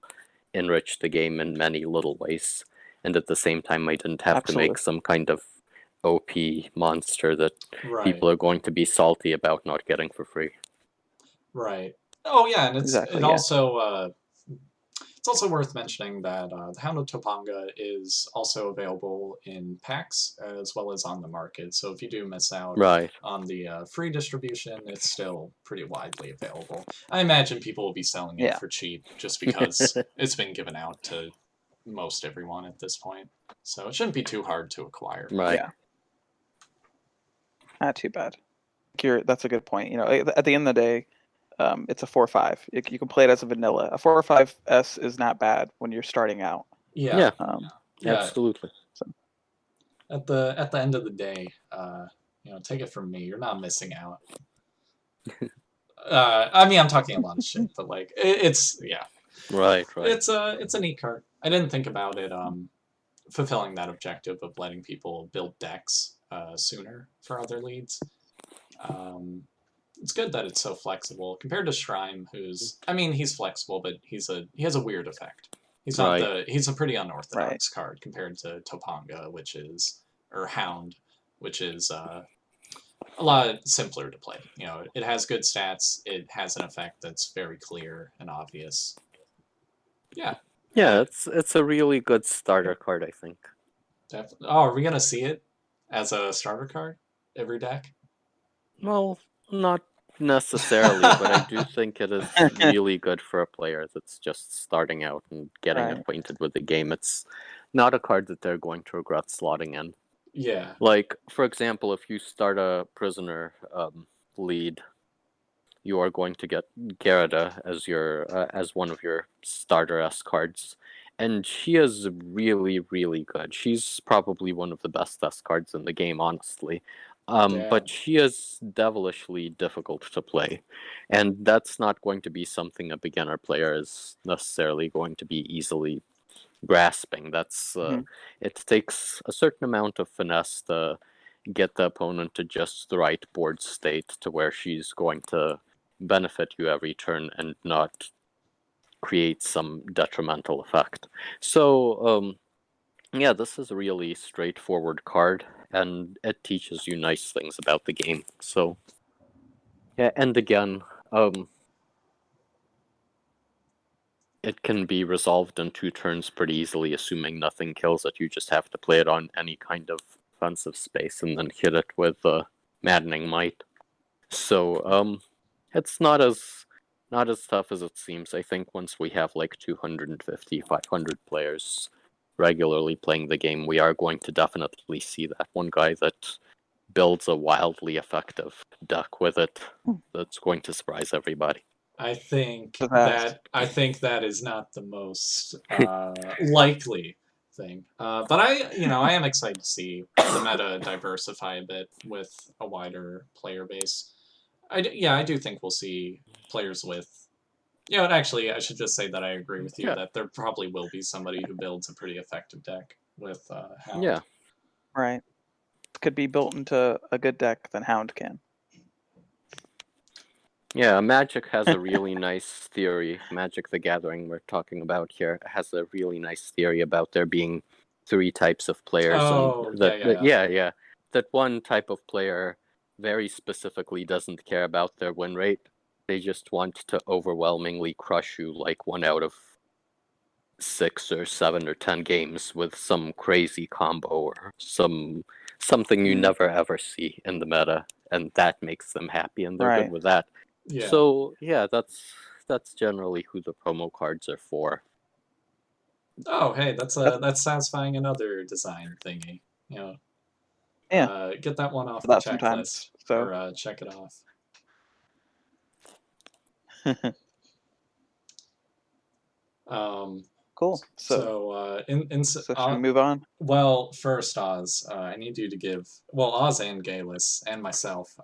enriched the game in many little ways, and at the same time, I didn't have to make absolutely. some kind of OP monster that Right. people are going to be salty about not getting for free. Right. Oh yeah, and Exactly, it yeah. also it's also worth mentioning that the Hound of Toh'Panga is also available in packs as well as on the market. So if you do miss out Right. on the free distribution, it's still pretty widely available. I imagine people will be selling it Yeah. for cheap just because it's been given out to most everyone at this point. So it shouldn't be too hard to acquire. Right. Yeah. Not too bad. That's a good point. You know, at the end of the day, it's a 4-5. You can play it as a vanilla. A 4-5S is not bad when you're starting out. Yeah. Yeah. Absolutely. So. At the end of the day, take it from me, you're not missing out. I mean, I'm talking a lot of shit, but like, it's yeah. Right. It's a neat card. I didn't think about it fulfilling that objective of letting people build decks sooner for other leads. It's good that it's so flexible compared to Shrine, he's flexible, but he has a weird effect. He's not he's a pretty unorthodox card compared to Topanga, or Hound, which is a lot simpler to play. You know, it has good stats. It has an effect that's very clear and obvious. Yeah. Yeah, it's a really good starter card, I think. Definitely. Oh, are we gonna see it as a starter card every deck? Well, not necessarily, but I do think it is really good for a player that's just starting out and getting acquainted with the game. It's not a card that they're going to regret slotting in. Yeah. Like, for example, if you start a prisoner lead, you are going to get Gerda as one of your starter S cards, and she is really, really good. She's probably one of the best S cards in the game, honestly. But she is devilishly difficult to play, and that's not going to be something a beginner player is necessarily going to be easily grasping. It takes a certain amount of finesse to get the opponent to just the right board state to where she's going to benefit you every turn and not create some detrimental effect. So, yeah, this is a really straightforward card, and it teaches you nice things about the game. So, yeah, and again, it can be resolved in 2 turns pretty easily, assuming nothing kills it. You just have to play it on any kind of offensive space and then hit it with Maddening Might. So, it's not as tough as it seems. I think once we have like 250, 500 players regularly playing the game, we are going to definitely see that one guy that builds a wildly effective deck with it that's going to surprise everybody. I think that is not the most likely thing. But I am excited to see the meta diversify a bit with a wider player base. I do think we'll see players with. And actually, I should just say that I agree with you that there probably will be somebody who builds a pretty effective deck with Hound. Yeah. Right. Could be built into a good deck than Hound can. Yeah, Magic has a really nice theory. Magic the Gathering we're talking about here has a really nice theory about there being 3 types of players. That one type of player very specifically doesn't care about their win rate. They just want to overwhelmingly crush you like 1 out of 6 or 7 or 10 games with some crazy combo or something you never ever see in the meta, and that makes them happy, and they're good with that. Yeah. So yeah, that's generally who the promo cards are for. Oh, hey, that's satisfying another design thingy. Get that one off the checklist or check it off. Cool. So, So, should we move on? well, first, Oz, I need you to give, well, Oz and Ghelas and myself,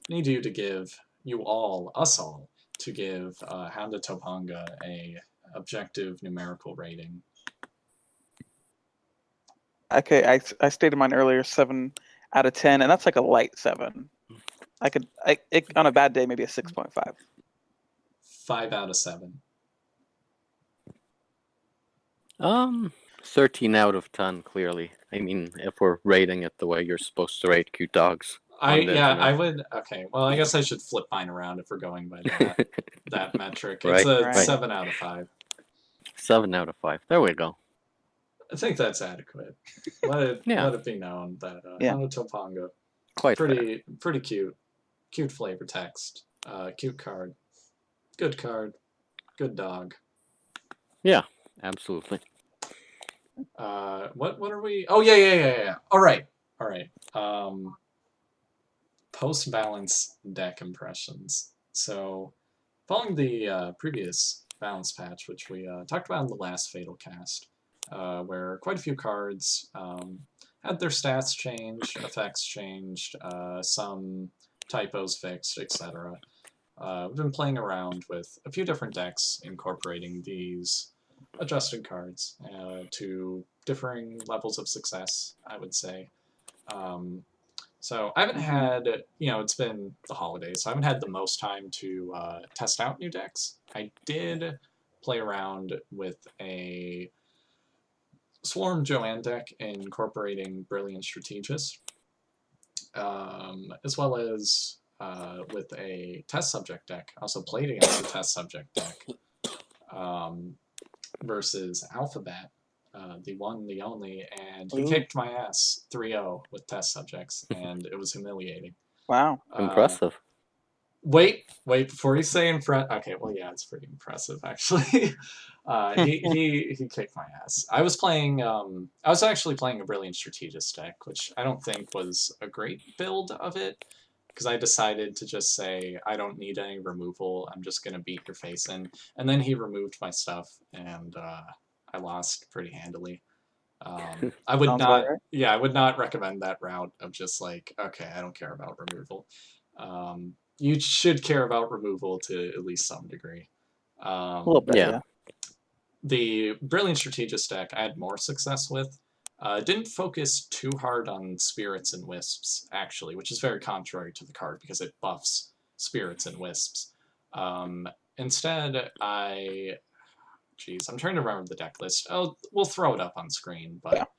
need you to give us all, to give Hound of Toh'Panga a objective numerical rating. Okay, I stated mine earlier, 7 out of 10, and that's like a light 7. On a bad day, maybe a 6.5. 5 out of 7. 13 out of 10, clearly. I mean, if we're rating it the way you're supposed to rate cute dogs on the internet. I would, okay, well, I guess I should flip mine around if we're going by that metric. Right, It's a right. 7 out of 5. 7 out of 5. There we go. I think that's adequate. Let it be known that Hound of Toh'Panga, Quite pretty cute. Cute flavor text. Cute card. Good dog. Yeah, absolutely. What are we? Oh, yeah. All right. Post-balance deck impressions. So, following the previous balance patch, which we talked about in the last Fatal Cast, where quite a few cards had their stats changed, effects changed, some typos fixed, etc. We've been playing around with a few different decks incorporating these adjusted cards to differing levels of success, I would say. So I haven't had, it's been the holidays, so I haven't had the most time to test out new decks. I did play around with a Swarm Joanne deck incorporating Brilliant Strategist, as well as with a test subject deck. I also played against a test subject deck versus Alphabet, the one, the only, and he kicked my ass 3-0 with test subjects, and it was humiliating. Wow. Impressive. Wait, before you say okay, well, yeah, it's pretty impressive, actually. He kicked my ass. I was actually playing a Brilliant Strategist deck, which I don't think was a great build of it, because I decided to just say, I don't need any removal, I'm just going to beat your face in. And then he removed my stuff, and I lost pretty handily. I would not, I would not recommend that route of just like, okay, I don't care about removal. You should care about removal to at least some degree. A little bit, yeah. The Brilliant Strategist deck I had more success with. Didn't focus too hard on Spirits and Wisps, actually, which is very contrary to the card because it buffs Spirits and Wisps. Instead, I'm trying to remember the deck list. Oh, we'll throw it up on screen, but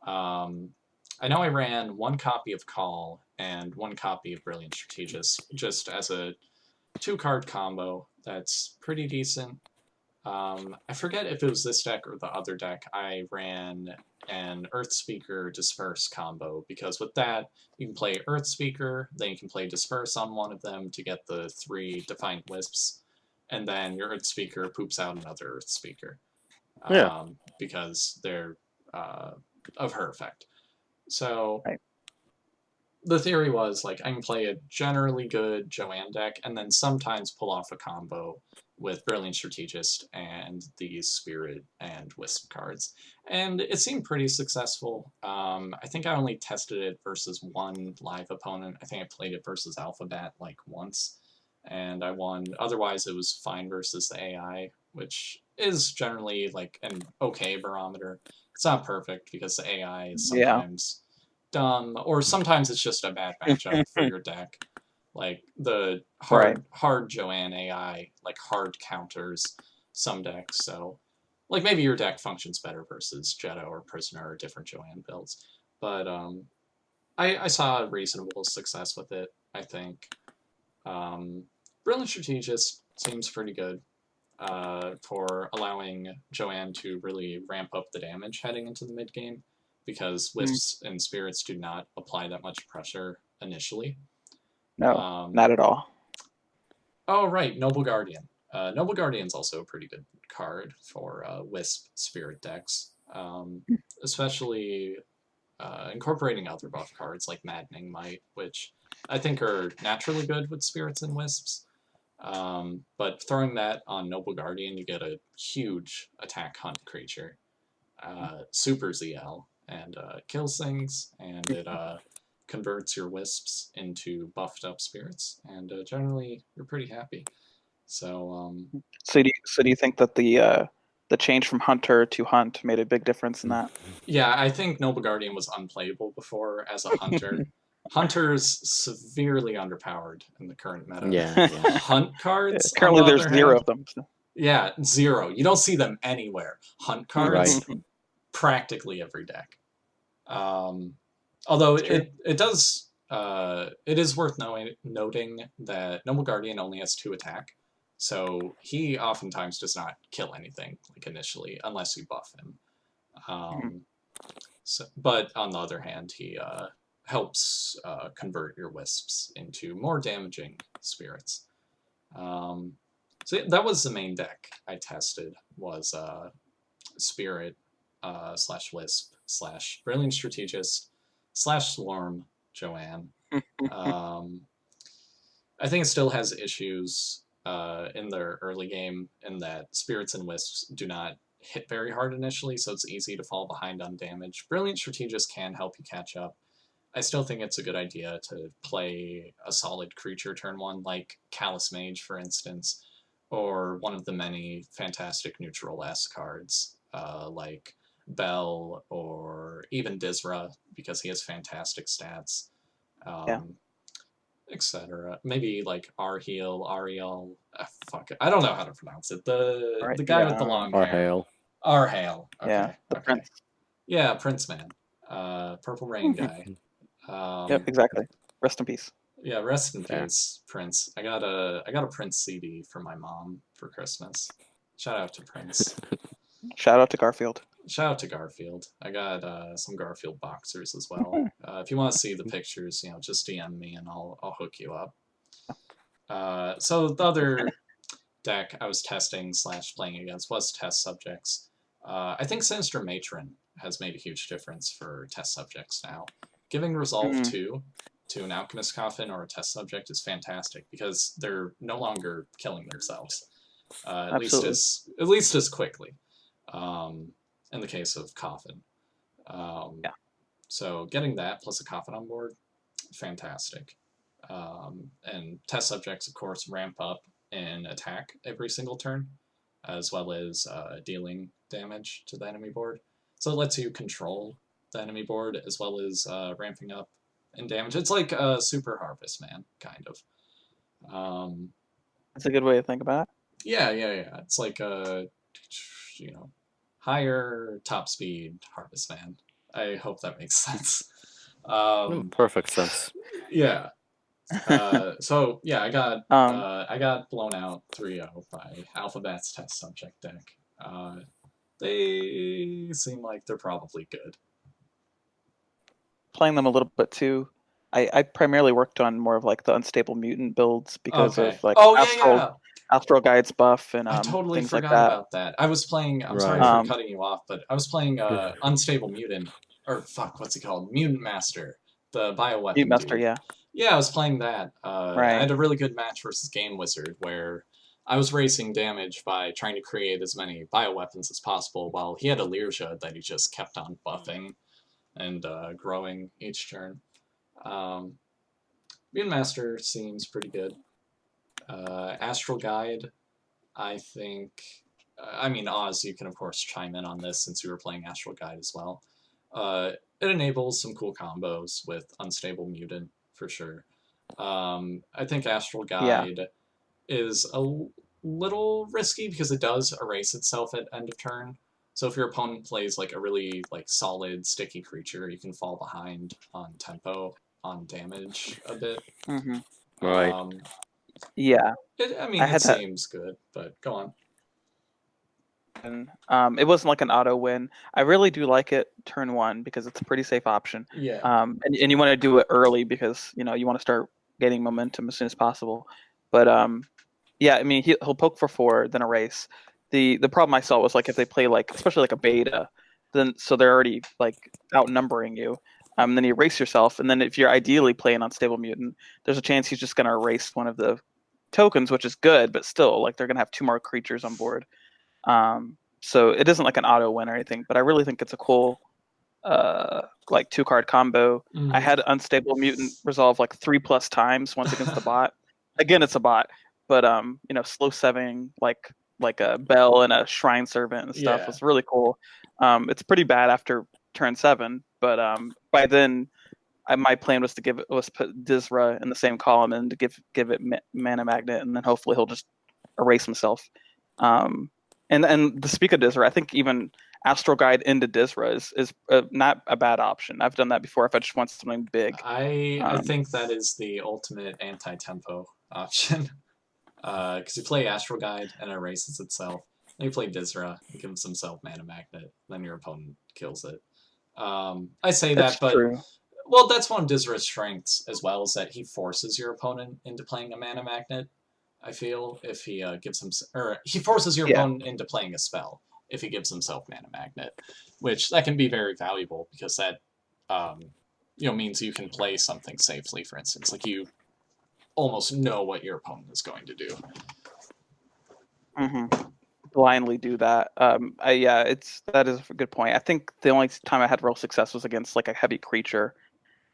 I know I ran 1 copy of Call and 1 copy of Brilliant Strategist just as a 2-card combo that's pretty decent. I forget if it was this deck or the other deck. I ran an Earth Speaker Disperse combo, because with that, you can play Earth Speaker, then you can play Disperse on one of them to get the 3 Defiant Wisps, and then your Earth Speaker poops out another Earth Speaker. Because they're of her effect. So the theory was, like, I can play a generally good Joanne deck and then sometimes pull off a combo with Brilliant Strategist and these Spirit and Wisp cards. And it seemed pretty successful. I think I only tested it versus 1 live opponent. I think I played it versus Alphabet like once, and I won. Otherwise, it was fine versus the AI, which is generally like an okay barometer. It's not perfect because the AI is sometimes dumb, or sometimes it's just a bad matchup for your deck. Like the hard Joanne AI, like hard counters some decks. So, like, maybe your deck functions better versus Jetto or Prisoner or different Joanne builds. But I saw reasonable success with it, I think. Brilliant Strategist seems pretty good for allowing Joanne to really ramp up the damage heading into the mid game, because Wisps and Spirits do not apply that much pressure initially. No, not at all. Oh, right, Noble Guardian. Noble Guardian's also a pretty good card for Wisp Spirit decks, especially incorporating other buff cards like Maddening Might, which I think are naturally good with Spirits and Wisps. But throwing that on Noble Guardian, you get a huge attack hunt creature, super ZL, and kills things, and it converts your wisps into buffed up spirits, and generally you're pretty happy. So So do you think that the change from hunter to hunt made a big difference in that? yeah, I think Noble Guardian was unplayable before as a hunter. Hunter's severely underpowered in the current meta. Yeah. Hunt cards, Currently, on the there's other 0 hand, of them. So. yeah, 0. You don't see them anywhere. Hunt cards, practically every deck. Although it does, it is worth noting that Noble Guardian only has 2 attack, so he oftentimes does not kill anything like initially unless you buff him. But on the other hand, he helps convert your wisps into more damaging spirits. So that was the main deck I tested, was Spirit / Wisp / Brilliant Strategist / Swarm Joanne. I think it still has issues in the early game in that Spirits and Wisps do not hit very hard initially, so it's easy to fall behind on damage. Brilliant Strategist can help you catch up. I still think it's a good idea to play a solid creature turn 1, like Callous Mage, for instance, or one of the many fantastic neutral-esque cards, like Bell or even Dizra, because he has fantastic stats, etc. Maybe like Ariel. Fuck it. I don't know how to pronounce it. The guy with the long hair. Arhale. Okay. Yeah, the prince. Yeah, Prince Man. Purple Rain guy. Yep, exactly. Rest in peace. Yeah, rest in peace, Prince. I got a Prince CD for my mom for Christmas. Shout out to Prince. Shout out to Garfield. Shout out to Garfield. I got some Garfield boxers as well. If you want to see the pictures, just DM me and I'll hook you up. So the other deck I was testing / playing against was Test Subjects. I think Sinister Matron has made a huge difference for Test Subjects now. Giving Resolve 2 to an Alchemist Coffin or a Test Subject is fantastic because they're no longer killing themselves, at least as quickly. In the case of Coffin. So getting that plus a Coffin on board, fantastic. And Test Subjects, of course, ramp up in attack every single turn, as well as dealing damage to the enemy board. So it lets you control the enemy board as well as ramping up in damage. It's like a Super Harvest Man, kind of. That's a good way to think about it. Yeah. It's like a, higher top speed Harvest Man. I hope that makes sense. Perfect sense. Yeah. So yeah, I got blown out 3-0 by Alphabet's Test Subject deck. They seem like they're probably good. Playing them a little bit too. I primarily worked on more of like the unstable mutant builds because of like Astral Guides buff and I totally things forgot like that. about that. I was playing. I'm sorry for cutting you off, but I was playing Unstable Mutant, or what's he called? Mutant Master, the bioweapon. Mutant Master, dude. yeah. Yeah, I was playing that. I had a really good match versus Game Wizard where I was racing damage by trying to create as many bioweapons as possible, while he had a Learja that he just kept on buffing and growing each turn. Mutant Master seems pretty good. Astral Guide, I think. Oz, you can of course chime in on this since you were playing Astral Guide as well. It enables some cool combos with Unstable Mutant for sure. I think Astral Guide is a little risky because it does erase itself at end of turn. So if your opponent plays like a really solid sticky creature, you can fall behind on tempo, on damage a bit. Right. Yeah. It seems good, but go on. And it wasn't like an auto win. I really do like it turn 1 because it's a pretty safe option. Yeah. And you want to do it early because you want to start getting momentum as soon as possible. But he'll poke for 4, then erase. The problem I saw was if they play especially a beta, then so they're already outnumbering you. Then you erase yourself, and then if you're ideally playing Unstable Mutant, there's a chance he's just going to erase one of the tokens, which is good, but still, like, they're gonna have 2 more creatures on board. So it isn't like an auto win or anything, but I really think it's a cool like 2-card combo. I had Unstable Mutant resolve like 3+ times once against the bot. Again, it's a bot, but slow seving like a Bell and a Shrine Servant and stuff was really cool. It's pretty bad after turn 7, but by then my plan was to put Dizra in the same column and to give it Mana Magnet, and then hopefully he'll just erase himself. And to speak of Dizra, I think even Astral Guide into Dizra is not a bad option. I've done that before if I just want something big. I think that is the ultimate anti-tempo option. Because you play Astral Guide and it erases itself. Then you play Dizra, it gives himself Mana Magnet, then your opponent kills it. I say That's that, but true. well, that's one of Dizra's strengths as well, is that he forces your opponent into playing a Mana Magnet. I feel if he gives him, or he forces your opponent into playing a spell if he gives himself Mana Magnet, which that can be very valuable because that means you can play something safely. For instance, like you almost know what your opponent is going to do. Blindly do that. That is a good point. I think the only time I had real success was against like a heavy creature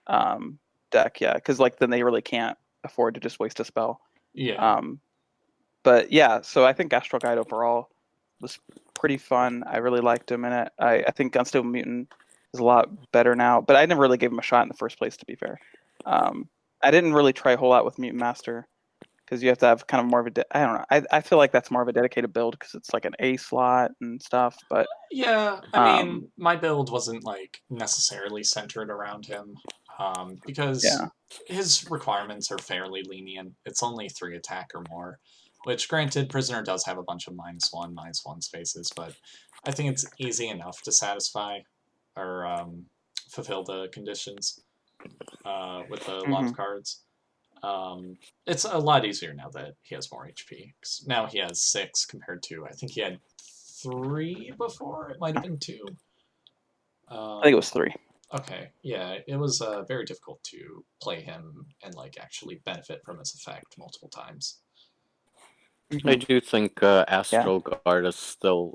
deck. Yeah, because like then they really can't afford to just waste a spell. Yeah. But yeah, so I think Astral Guide overall was pretty fun. I really liked him in it. I think Unstable Mutant is a lot better now, but I never really gave him a shot in the first place, to be fair. I didn't really try a whole lot with Mutant Master because you have to have kind of more of a I don't know. I feel like that's more of a dedicated build because it's like an A slot and stuff. But yeah, I mean, my build wasn't like necessarily centered around him because his requirements are fairly lenient. It's only 3 attack or more, which granted, Prisoner does have a bunch of -1/-1 spaces, but I think it's easy enough to satisfy or fulfill the conditions with a lot of cards. It's a lot easier now that he has more HP. 'Cause now he has 6 compared to, I think he had 3 before. It might have been 2. I think it was 3. Okay, yeah, it was very difficult to play him and like actually benefit from his effect multiple times. I do think Astral Guide is still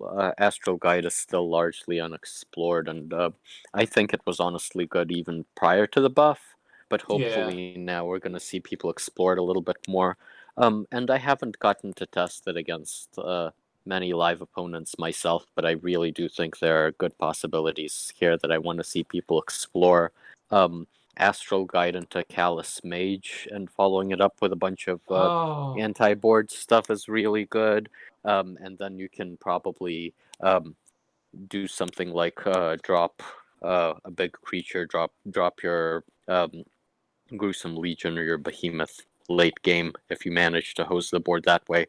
largely unexplored, and I think it was honestly good even prior to the buff. But hopefully now we're going to see people explore it a little bit more. And I haven't gotten to test it against many live opponents myself, but I really do think there are good possibilities here that I want to see people explore. Astral Guide into Callous Mage and following it up with a bunch of anti-board stuff is really good. And then you can probably do something like drop a big creature, drop your Gruesome Legion or your Behemoth late game if you manage to host the board that way.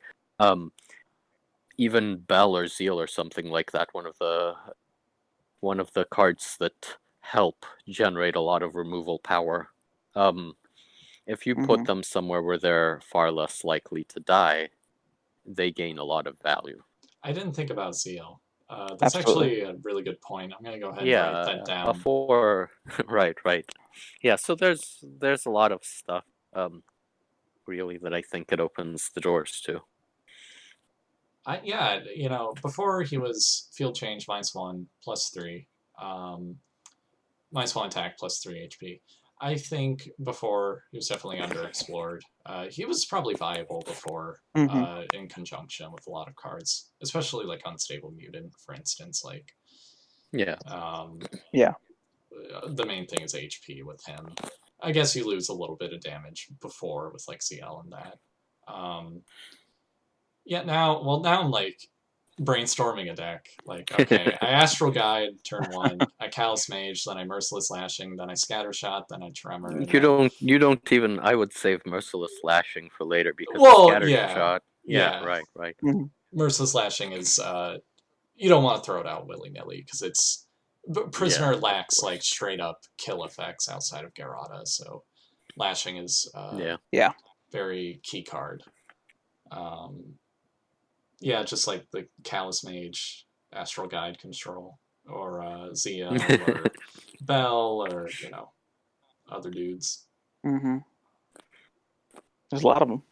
Even Bell or Zeal or something like that, one of the cards that help generate a lot of removal power. If you put them somewhere where they're far less likely to die, they gain a lot of value. I didn't think about Zeal. That's actually a really good point. I'm gonna go ahead and write that down. Right. Yeah, so there's a lot of stuff really that I think it opens the doors to. Before he was field change -1 +3, -1 attack +3 HP. I think before he was definitely underexplored. He was probably viable before in conjunction with a lot of cards, especially like Unstable Mutant, for instance. Like, the main thing is HP with him. I guess you lose a little bit of damage before with like CL and that. Now I'm like brainstorming a deck. Like, okay, I Astral Guide turn 1, I Callous Mage, then I Merciless Lashing, then I Scattershot, then I Tremor. You don't even. I would save Merciless Lashing for later because Scattershot. Right. Merciless Lashing is you don't want to throw it out willy nilly because it's Prisoner lacks like straight up kill effects outside of Garrotta, so Lashing is very key card. Just like the Callous Mage, Astral Guide Control, or Zia, or Bell, or, other dudes. There's a lot of them.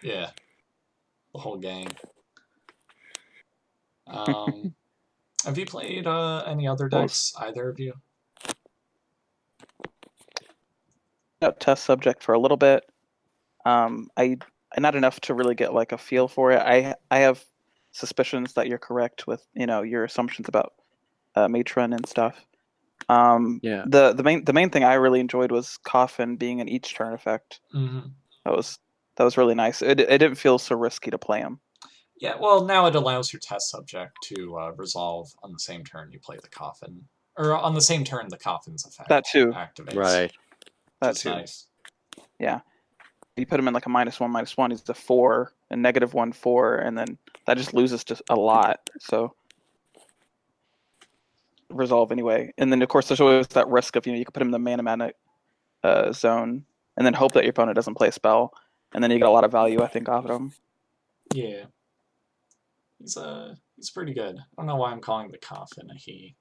Yeah, the whole gang. Have you played any other decks, either of you? Test subject for a little bit. I not enough to really get like a feel for it. I have suspicions that you're correct with your assumptions about matron and stuff. Yeah. The main thing I really enjoyed was Coffin being an each turn effect. Mm-hmm. That was really nice. It didn't feel so risky to play him. Yeah, well, now it allows your test subject to resolve on the same turn you play the coffin, or on the same turn the coffin's effect That too. activates. Right. That Which is too. nice. Yeah. You put him in like a -1/-1, he's a 4, and -1/4, and then that just loses just a lot. So resolve anyway. And then of course there's always that risk of you can put him in the mana zone and then hope that your opponent doesn't play a spell, and then you get a lot of value I think off of him. Yeah. He's pretty good. I don't know why I'm calling the coffin a he.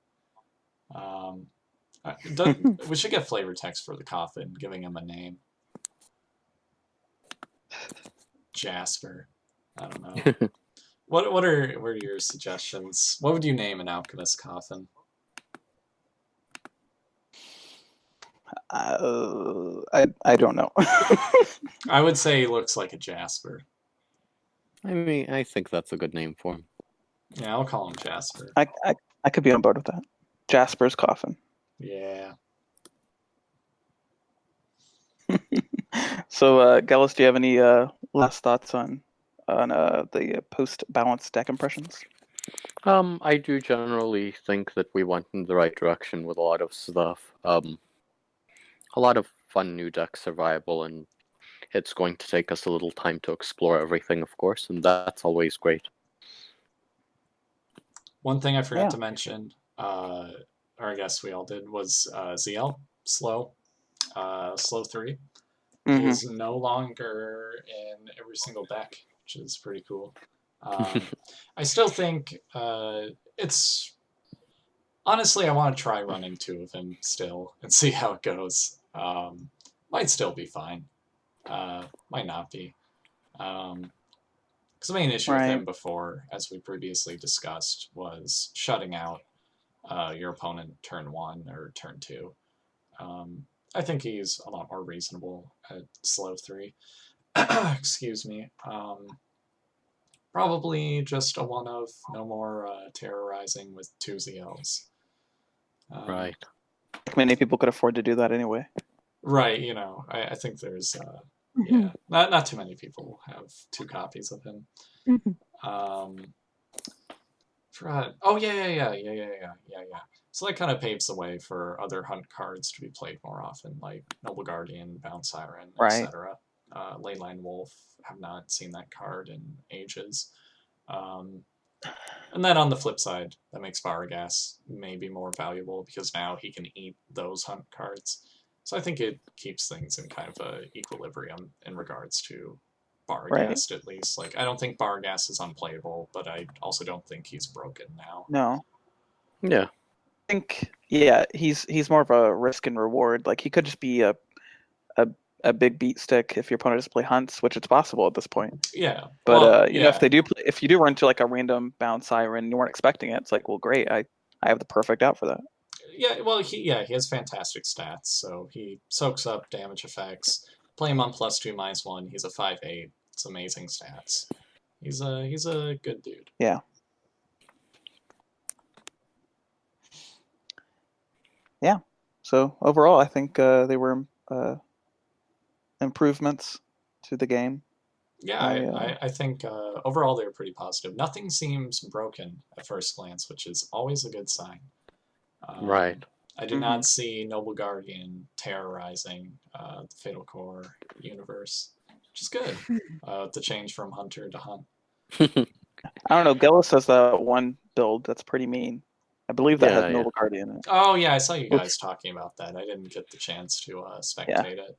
We should get flavor text for the coffin, giving him a name. Jasper. I don't know. What are your suggestions? What would you name an alchemist coffin? I don't know. I would say he looks like a Jasper. I mean, I think that's a good name for him. Yeah, I'll call him Jasper. I could be on board with that. Jasper's Coffin. Yeah. So, Ghelas, do you have any last thoughts on the post-balance deck impressions? I do generally think that we went in the right direction with a lot of stuff. A lot of fun new decks are viable, and it's going to take us a little time to explore everything, of course, and that's always great. One thing I forgot to mention, or I guess we all did, was ZL, Slow 3, is no longer in every single deck, which is pretty cool. I still think it's... Honestly, I want to try running 2 of him still and see how it goes. Might still be fine. Might not be. Because the main issue with him before, as we previously discussed, was shutting out your opponent turn 1 or turn 2. I think he's a lot more reasonable at slow 3. Excuse me. Probably just a one of, no more terrorizing with 2 ZLs. Right. Many people could afford to do that anyway. Right, I think there's... yeah, not too many people have 2 copies of him. Oh yeah. So that kind of paves the way for other hunt cards to be played more often, like Noble Guardian, Bound Siren, etc. Leyline Wolf, have not seen that card in ages. And then on the flip side, that makes Bargas maybe more valuable because now he can eat those hunt cards. So I think it keeps things in kind of a equilibrium in regards to Barghast, at least. Like, I don't think Barghast is unplayable, but I also don't think he's broken now. No. Yeah. I think he's more of a risk and reward. Like he could just be a big beat stick if your opponent doesn't play hunts, which it's possible at this point. Yeah. But if you do run into like a random Bound Siren and you weren't expecting it, it's like, well, great, I have the perfect out for that. Yeah, well, he has fantastic stats, so he soaks up damage effects. Play him on +2/-1. He's a 5/8. It's amazing stats. He's a good dude. Yeah. Yeah. So overall, I think they were improvements to the game. Yeah, I think overall they were pretty positive. Nothing seems broken at first glance, which is always a good sign. Right. I did not see Noble Guardian terrorizing the Fatal Core universe, which is good. The change from Hunter to Hunt. I don't know. Ghelas has that one build that's pretty mean. I believe that has Noble Guardian in it. Oh, yeah, I saw you guys talking about that. I didn't get the chance to spectate it.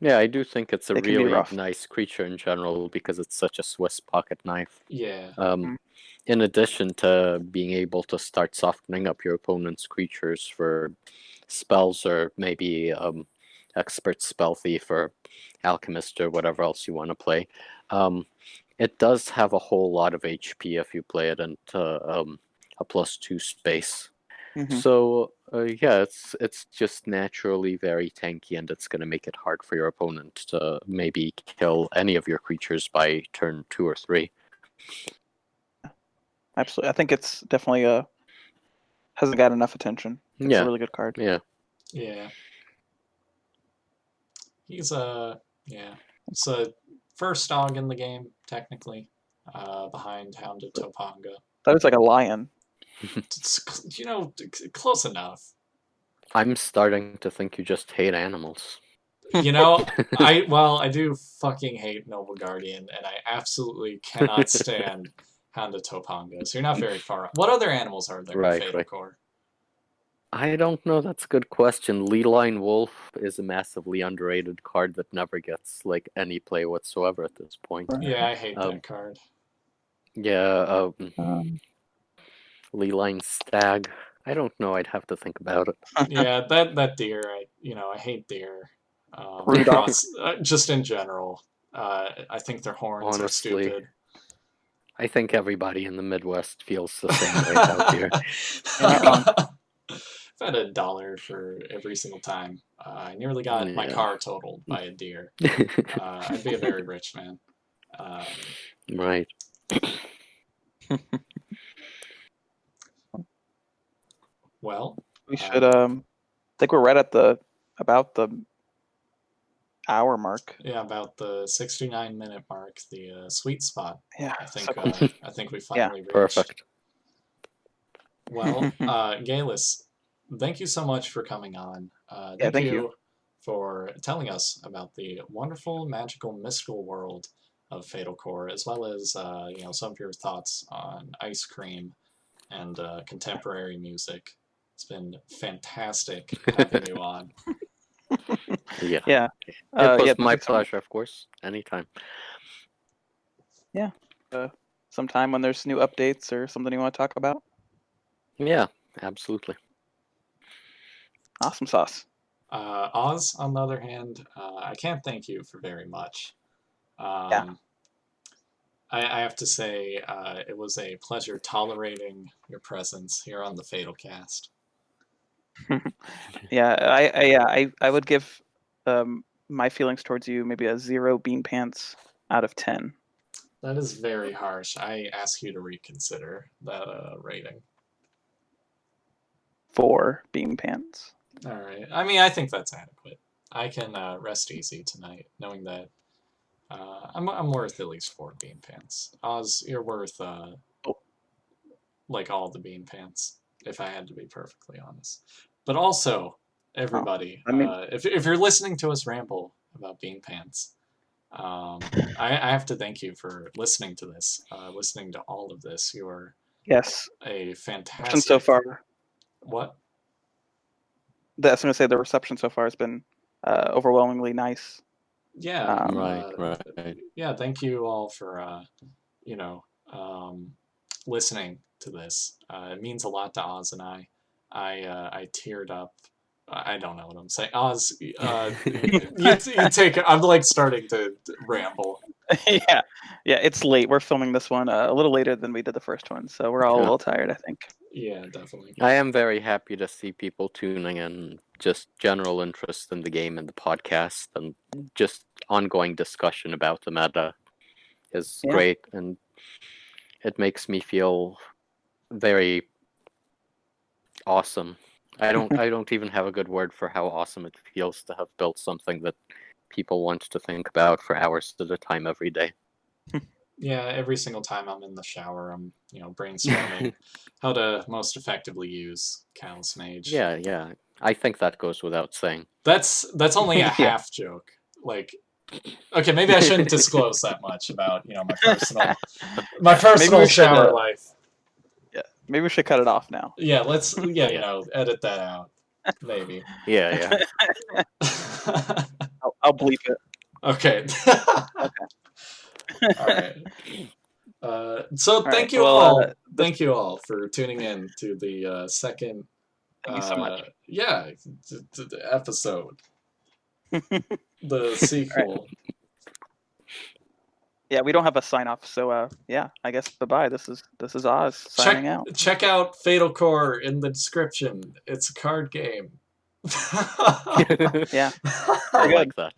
Yeah, I do think it's a really rough. nice creature in general because it's such a Swiss pocket knife. Yeah. In addition to being able to start softening up your opponent's creatures for spells or maybe expert spell thief or Alchemist or whatever else you want to play. It does have a whole lot of HP if you play it into a +2 space. So yeah, it's just naturally very tanky, and it's going to make it hard for your opponent to maybe kill any of your creatures by turn 2 or 3. Absolutely, I think it's definitely hasn't got enough attention. It's a really good card. Yeah. Yeah. He's a first dog in the game technically, behind Hound of Toh'Panga. That was like a lion. It's, close enough. I'm starting to think you just hate animals. I do fucking hate Noble Guardian, and I absolutely cannot stand Hound of Toh'Panga. So you're not very far. What other animals are there in Fatal Core? I don't know. That's a good question. Leeline Wolf is a massively underrated card that never gets like any play whatsoever at this point. Yeah, I hate that card. Yeah, Leeline Stag. I don't know. I'd have to think about it. Yeah, that deer. I hate deer. Just in general. I think their horns are stupid. I think everybody in the Midwest feels the same way about deer. If I had $1 for every single time I nearly got my car totaled by a deer, I'd be a very rich man. Right. Well, we should. I think we're right at about the hour mark. Yeah, about the 69-minute mark, the sweet spot. Yeah, I think we finally reached. Perfect. Well, Ghelas, thank you so much for coming on. Thank you for telling us about the wonderful, magical, mystical world of Fatal Core, as well as some of your thoughts on ice cream and contemporary music. It's been fantastic having you on. Yeah. It was my pleasure, of course. Anytime. Yeah. Sometime when there's new updates or something you want to talk about. Yeah, absolutely. Awesome sauce. Oz, on the other hand, I can't thank you for very much. I have to say, it was a pleasure tolerating your presence here on the Fatal Cast. I would give my feelings towards you maybe a 0 bean pants out of 10. That is very harsh. I ask you to reconsider that rating. 4 bean pants. All right. I mean, I think that's adequate. I can rest easy tonight, knowing that I'm worth at least 4 bean pants. Oz, you're worth like all the bean pants, if I had to be perfectly honest. But also, everybody, if you're listening to us ramble about bean pants, I have to thank you for listening to this, listening to all of this. You're a fantastic. So far. What? I was going to say the reception so far has been overwhelmingly nice. Yeah. Right. Yeah. Thank you all for listening to this. It means a lot to Oz and I. I teared up. I don't know what I'm saying. Oz, you take. I'm like starting to ramble. Yeah. It's late. We're filming this one a little later than we did the first one, so we're all a little tired, I think. Yeah, definitely. I am very happy to see people tuning in. Just general interest in the game and the podcast, and just ongoing discussion about the meta is great, and it makes me feel very awesome. I don't even have a good word for how awesome it feels to have built something that people want to think about for hours at a time every day. Yeah, every single time I'm in the shower, I'm brainstorming how to most effectively use Callous Mage. Yeah. I think that goes without saying. That's only a half joke. Like, okay, maybe I shouldn't disclose that much about my personal shower life. Yeah, maybe we should cut it off now. Yeah, let's edit that out. Maybe. Yeah. I'll bleep it. Okay. All right. Thank you all for tuning in to the second. Thank you so much. Yeah, episode. the sequel. Yeah, we don't have a sign off, so yeah, I guess bye-bye. This is Oz signing out. Check out Fatal Core in the description. It's a card game. Yeah. I like that.